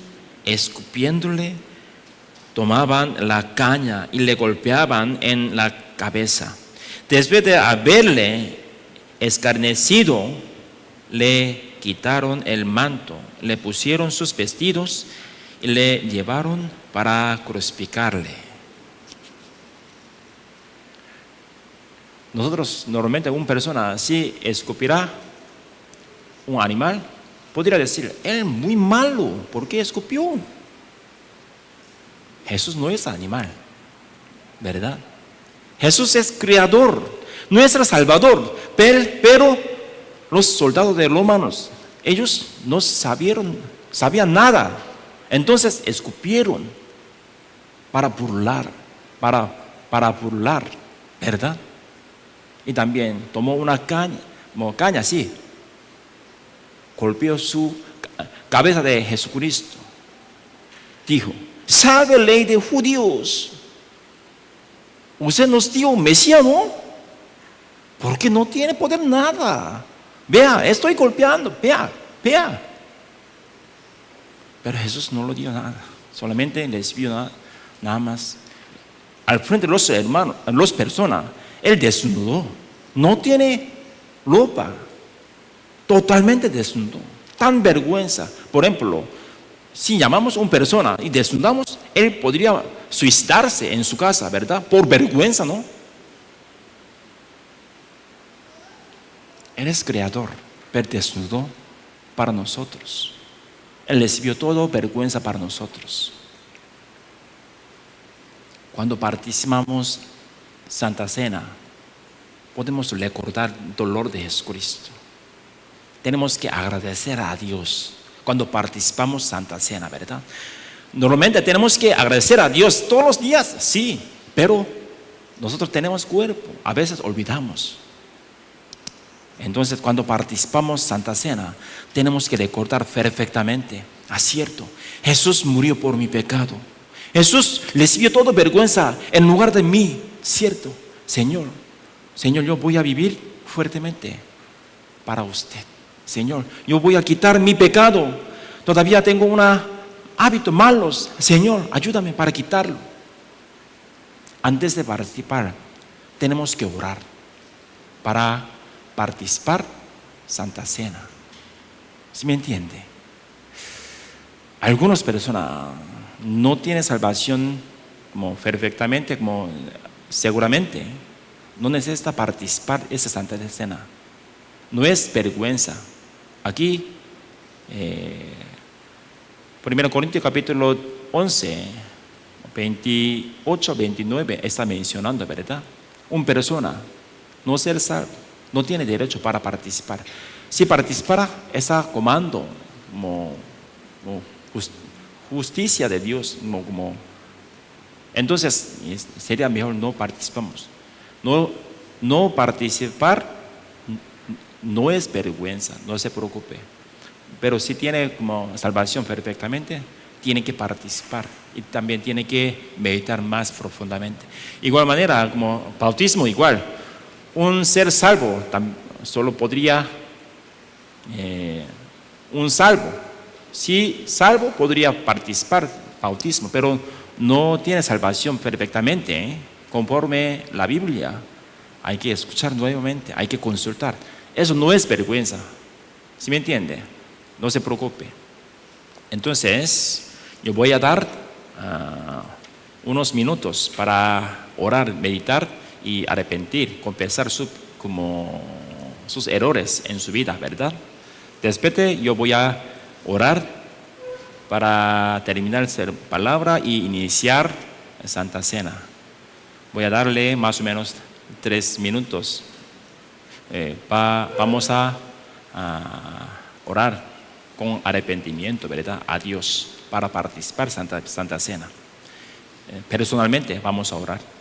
escupiéndole, tomaban la caña y le golpeaban en la cabeza. Después de haberle escarnecido, le quitaron el manto, le pusieron sus vestidos y le llevaron para crucificarle. Nosotros normalmente una persona así escupirá un animal, podría decir: él es muy malo, ¿por qué escupió? Jesús no es animal, ¿verdad? Jesús es creador, nuestro Salvador, pero los soldados de romanos, ellos no sabían nada, entonces escupieron para burlar, ¿verdad? Y también tomó una caña así, golpeó su cabeza de Jesucristo. Dijo: salve ley de judíos, usted nos dio un Mesías, ¿no? Porque no tiene poder nada. Vea, estoy golpeando, vea. Pero Jesús no lo dio nada, solamente les vio nada más. Al frente de los hermanos, las personas, Él desnudó, no tiene ropa, totalmente desnudo. Tan vergüenza. Por ejemplo, si llamamos a una persona y desnudamos, él podría suicidarse en su casa, ¿verdad? Por vergüenza, ¿no? Él es creador, pero desnudó para nosotros. Él recibió todo vergüenza para nosotros. Cuando participamos Santa Cena, podemos recordar el dolor de Jesucristo. Tenemos que agradecer a Dios cuando participamos Santa Cena, ¿verdad? Normalmente tenemos que agradecer a Dios todos los días, sí, pero nosotros tenemos cuerpo, a veces olvidamos. Entonces, cuando participamos Santa Cena, tenemos que recordar perfectamente: cierto, Jesús murió por mi pecado. Jesús recibió toda vergüenza en lugar de mí, cierto, Señor. Señor, yo voy a vivir fuertemente para usted. Señor, yo voy a quitar mi pecado. Todavía tengo unos hábitos malos. Señor, ayúdame para quitarlo. Antes de participar, tenemos que orar para participar Santa Cena. ¿Sí me entiende? Algunas personas no tienen salvación como perfectamente, como seguramente. No necesita participar de esa Santa Cena. No es vergüenza. Aquí, 1 Corintios capítulo 11, 28, 29 está mencionando, ¿verdad? Una persona no ser salvo, no tiene derecho para participar. Si participara, está comando como justicia de Dios. Entonces, sería mejor no participamos. No participar no es vergüenza, no se preocupe. Pero si tiene como salvación perfectamente, tiene que participar y también tiene que meditar más profundamente. Igual manera, como bautismo, igual. Un ser salvo solo podría, un salvo, si salvo podría participar bautismo, pero no tiene salvación perfectamente, conforme la Biblia. Hay que escuchar nuevamente, hay que consultar. Eso no es vergüenza, ¿sí me entiende? No se preocupe. Entonces, yo voy a dar unos minutos para orar, meditar y arrepentir, confesar sus errores en su vida, ¿verdad? Después yo voy a orar para terminar la palabra y iniciar Santa Cena. Voy a darle más o menos 3 minutos. Vamos a orar con arrepentimiento, ¿verdad? A Dios para participar Santa Cena. Personalmente vamos a orar.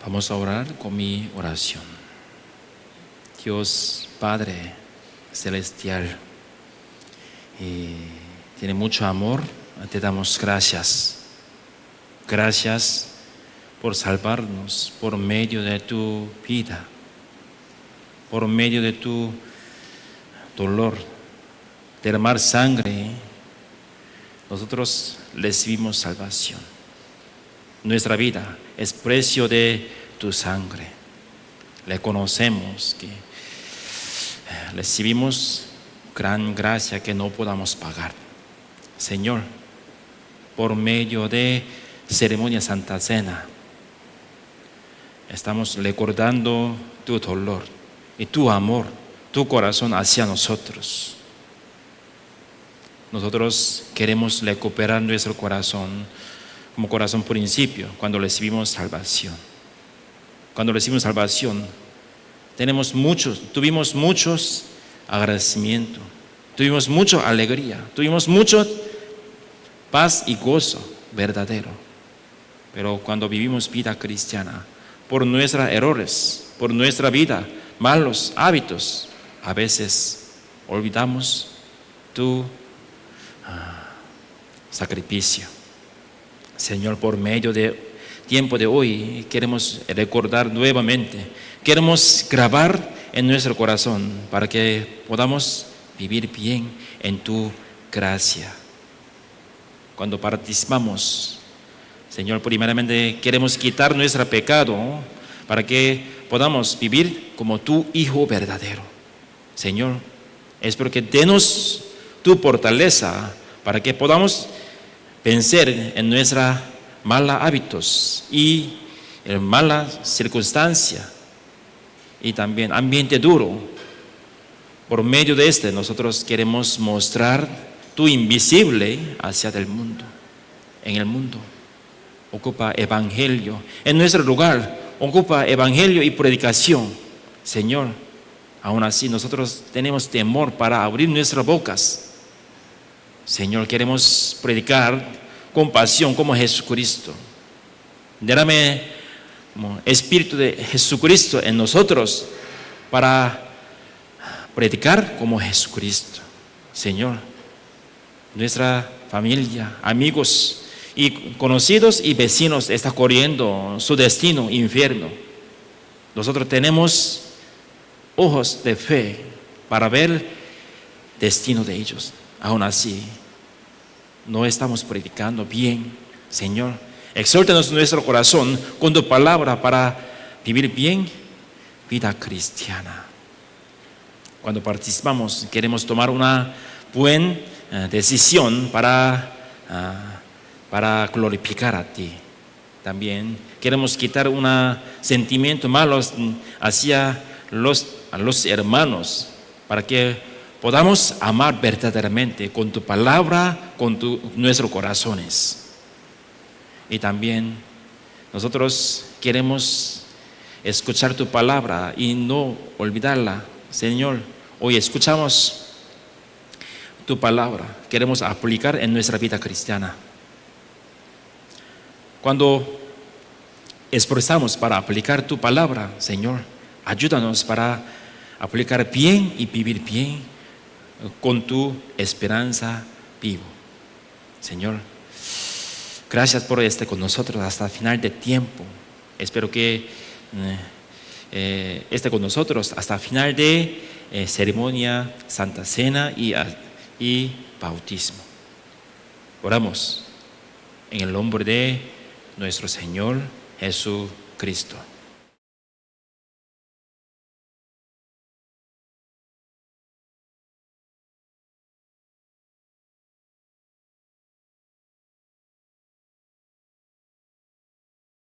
Vamos a orar con mi oración. Dios Padre, celestial y tiene mucho amor, te damos gracias. Gracias por salvarnos por medio de tu vida, por medio de tu dolor, derramar sangre. Nosotros recibimos salvación. Nuestra vida es precio de tu sangre. Reconocemos que recibimos gran gracia que no podamos pagar. Señor, por medio de ceremonia Santa Cena, estamos recordando tu dolor y tu amor, tu corazón hacia nosotros. Nosotros queremos recuperar nuestro corazón como corazón principio cuando recibimos salvación. Cuando recibimos salvación, tuvimos muchos agradecimientos, tuvimos mucha alegría, tuvimos mucha paz y gozo verdadero. Pero cuando vivimos vida cristiana, por nuestros errores, por nuestra vida, malos hábitos, a veces olvidamos tu sacrificio. Señor, por medio de tiempo de hoy queremos recordar nuevamente, queremos grabar en nuestro corazón para que podamos vivir bien en tu gracia. Cuando participamos, Señor, primeramente queremos quitar nuestro pecado para que podamos vivir como tu Hijo verdadero. Señor, espero que denos tu fortaleza para que podamos vencer en nuestros malos hábitos y en malas circunstancias y también ambiente duro. Por medio de nosotros queremos mostrar tu invisible hacia el mundo. En el mundo ocupa evangelio. En nuestro lugar ocupa evangelio y predicación. Señor, aún así nosotros tenemos temor para abrir nuestras bocas. Señor, queremos predicar con pasión como Jesucristo. Dérame Espíritu de Jesucristo en nosotros para predicar como Jesucristo. Señor, nuestra familia, amigos y conocidos y vecinos está corriendo su destino, infierno. Nosotros tenemos ojos de fe para ver el destino de ellos. Aún así, no estamos predicando bien. Señor, exhórtanos nuestro corazón con tu palabra para vivir bien vida cristiana. Cuando participamos, queremos tomar una buena decisión para glorificar a ti. También queremos quitar un sentimiento malo hacia los hermanos para que podamos amar verdaderamente con tu palabra, con nuestros corazones. Y también nosotros queremos escuchar tu palabra y no olvidarla. Señor, hoy escuchamos tu palabra, queremos aplicar en nuestra vida cristiana. Cuando esforzamos para aplicar tu palabra, Señor, ayúdanos para aplicar bien y vivir bien con tu esperanza vivo. Señor, gracias por estar con nosotros hasta el final del tiempo. Espero que esté con nosotros hasta el final de ceremonia Santa Cena y bautismo. Oramos en el nombre de nuestro Señor Jesucristo.